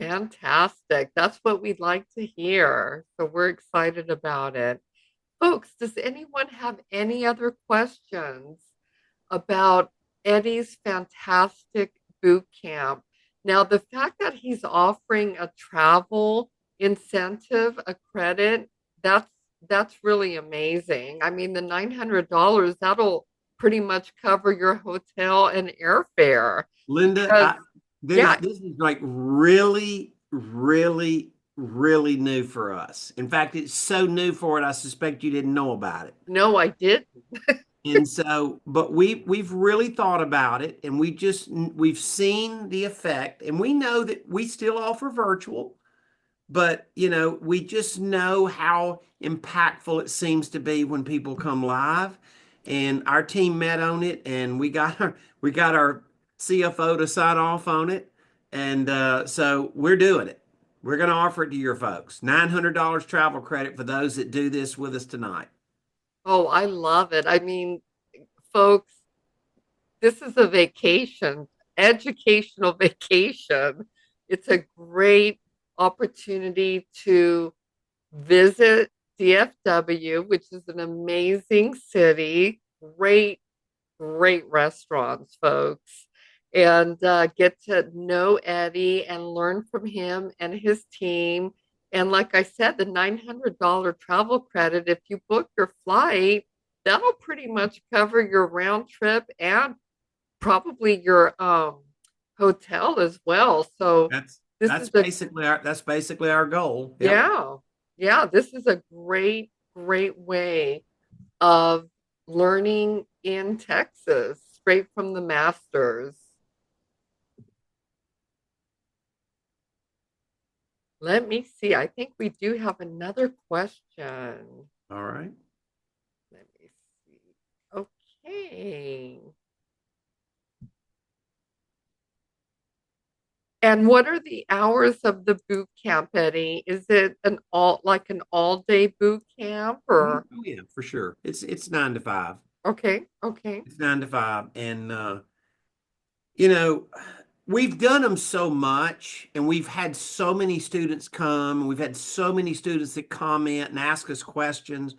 Fantastic. That's what we'd like to hear. So we're excited about it. Folks, does anyone have any other questions about Eddie's fantastic boot camp? Now, the fact that he's offering a travel incentive, a credit, that's that's really amazing. I mean, the $900, that'll pretty much cover your hotel and airfare Linda, because yeah, this is like really, really. really new for us. In fact, it's so new for it, I suspect you didn't know about it. No, I did. And so, but we've really thought about it, and we've seen the effect, and we know that we still offer virtual, but we just know how impactful it seems to be when people come live. And our team met on it, and we got our CFO to sign off on it, and so we're doing it. We're going to offer it to your folks. $900 travel credit for those that do this with us tonight. Oh, I love it. I mean, folks, this is a vacation, educational vacation. It's a great opportunity to visit DFW, which is an amazing city. Great restaurants, folks, and get to know Eddie and learn from him and his team. And like I said, the $900 travel credit, if you book your flight, that'll pretty much cover your round trip and probably your hotel as well. So That's this that's is a basically our goal. Yep. yeah, yeah, this is a great way of learning in Texas, straight from the masters. Let me see. I think we do have another question. All right. Let me see. Okay. And what are the hours of the boot camp, Eddie? Is it an all day boot camp or Oh yeah, for sure. It's 9 to 5. okay. It's 9 to 5, and you know, we've done them so much, and we've had so many students come, and we've had so many students that comment and ask us questions.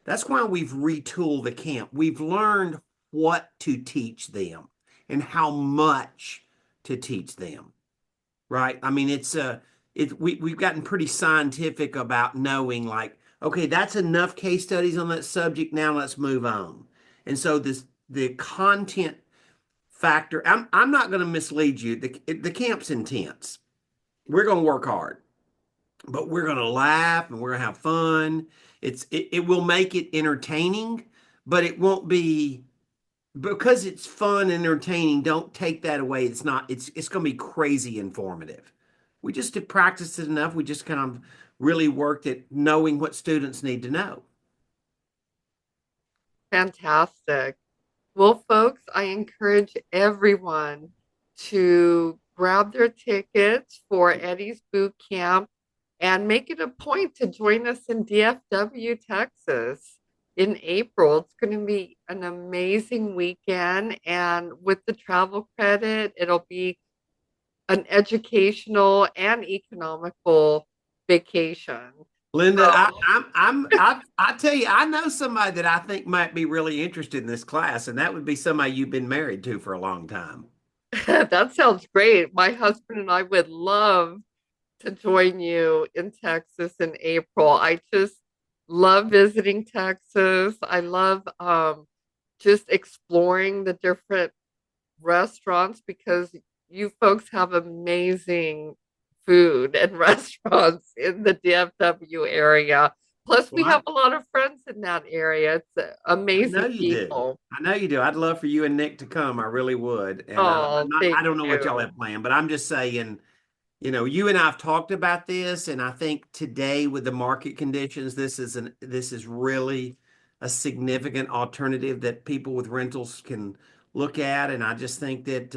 That's why we've retooled the camp. We've learned what to teach them and how much to teach them. Right? I mean, we've gotten pretty scientific about knowing, like, okay, that's enough case studies on that subject. Now let's move on. And so the content factor. I'm not going to mislead you. The camp's intense. We're going to work hard, but we're going to laugh and we're going to have fun. It will make it entertaining, but it won't be because it's fun and entertaining. Don't take that away. It's not. It's going to be crazy informative. We just did practice it enough. We just kind of really worked at knowing what students need to know. Fantastic. Well, folks, I encourage everyone to grab their tickets for Eddie's boot camp and make it a point to join us in DFW, Texas in April. It's going to be an amazing weekend. And with the travel credit, it'll be an educational and economical vacation. Linda, So I tell you, I know somebody that I think might be really interested in this class, and that would be somebody you've been married to for a long time. that sounds great. My husband and I would love to join you in Texas in April. I just love visiting Texas. I love just exploring the different restaurants because you folks have amazing food and restaurants in the DFW area. Plus, we Well, have a lot of friends in that area. It's I know amazing you do. people. I know you do. I'd love for you and Nick to come. I really would. And Oh, I thank don't know what y'all you. have planned, but I'm just saying, you and I have talked about this, and I think today with the market conditions, this is really a significant alternative that people with rentals can look at. And I just think that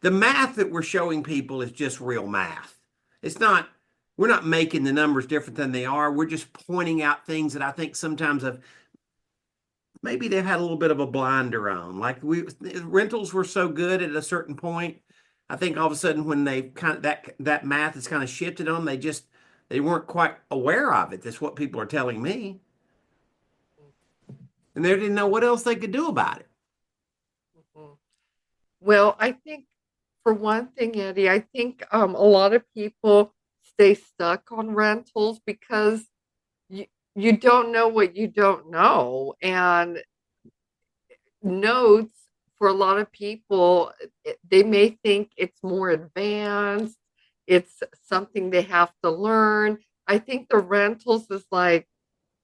the math that we're showing people is just real math. It's not, we're not making the numbers different than they are. We're just pointing out things that I think sometimes have maybe they've had a little bit of a blinder on. Like rentals were so good at a certain point. I think all of a sudden when they kind of that math is kind of shifted on, they weren't quite aware of it. That's what people are telling me. And they didn't know what else they could do about it. Mhm. Well, I think for one thing, Eddie, I think a lot of people stay stuck on rentals because you you don't know what you don't know, and notes for a lot of people, they may think it's more advanced It's something they have to learn. I think the rentals is like,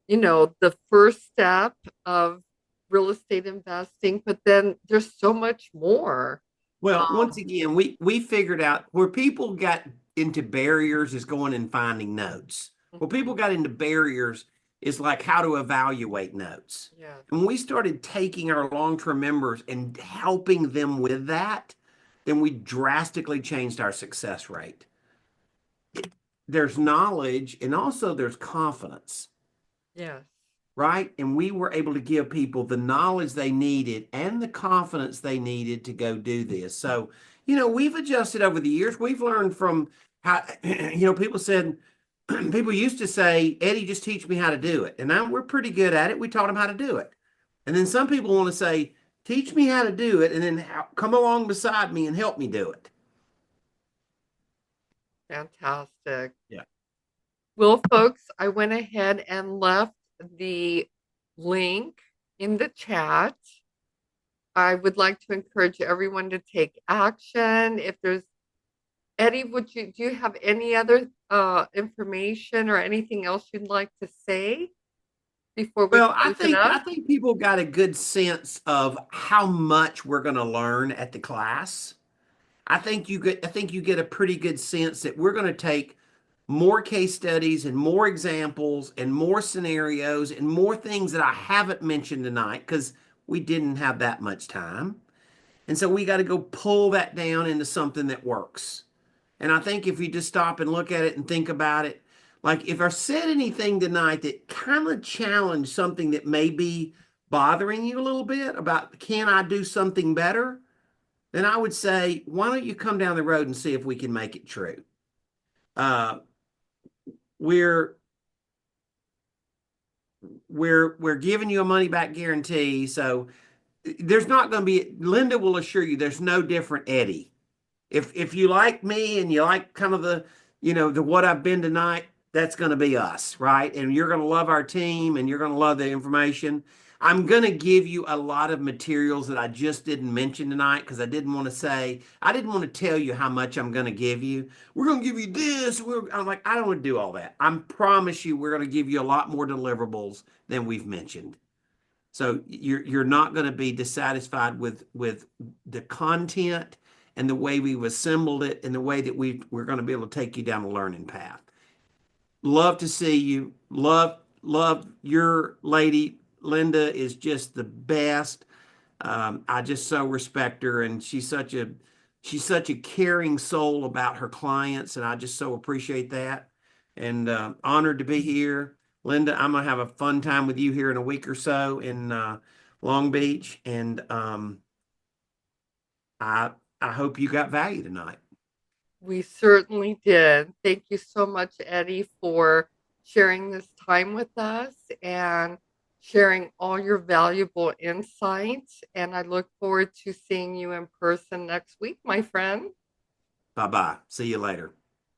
the first step of real estate investing, but then there's so much more. Well, once Um, again, we figured out where people got into barriers is going and finding notes. Where mhm, people got into barriers is like how to evaluate notes. yes, And when we started taking our long-term members and helping them with that, then we drastically changed our success rate. There's knowledge and also there's confidence, yes. right? And we were able to give people the knowledge they needed and the confidence they needed to go do this. So, we've adjusted over the years. We've learned from how, people said, people used to say, Eddie, just teach me how to do it. And now we're pretty good at it. We taught them how to do it. And then some people want to say, teach me how to do it and then come along beside me and help me do it. Fantastic. Yeah. Well, folks, I went ahead and left the link in the chat. I would like to encourage everyone to take action. If there's Eddie, do you have any other information or anything else you'd like to say before we Well, close it I up? think people got a good sense of how much we're going to learn at the class. I think you get a pretty good sense that we're going to take more case studies and more examples and more scenarios and more things that I haven't mentioned tonight because we didn't have that much time. And so we got to go pull that down into something that works. And I think if you just stop and look at it and think about it, like if I said anything tonight that kind of challenged something that may be bothering you a little bit about can I do something better? Then I would say, why don't you come down the road and see if we can make it true? Uh, we're we're giving you a money back guarantee, so there's not going to be. Linda will assure you, there's no different Eddie. If you like me and you like kind of the what I've been tonight, that's going to be us, right? And you're going to love our team and you're going to love the information. I'm going to give you a lot of materials that I just didn't mention tonight because I didn't want to tell you how much I'm going to give you. We're going to give you this. I'm like, I don't want to do all that. I promise you, we're going to give you a lot more deliverables than we've mentioned. So you're not going to be dissatisfied with the content and the way we've assembled it and the way that we're going to be able to take you down the learning path. Love to see you. Love your lady. Linda is just the best. I just so respect her, and she's such a caring soul about her clients, and I just so appreciate that. And honored to be here, Linda. I'm gonna have a fun time with you here in a week or so in Long Beach, and I I hope you got value tonight. We certainly did. Thank you so much, Eddie, for sharing this time with us and sharing all your valuable insights. And I look forward to seeing you in person next week, my friend. Bye bye. See you later.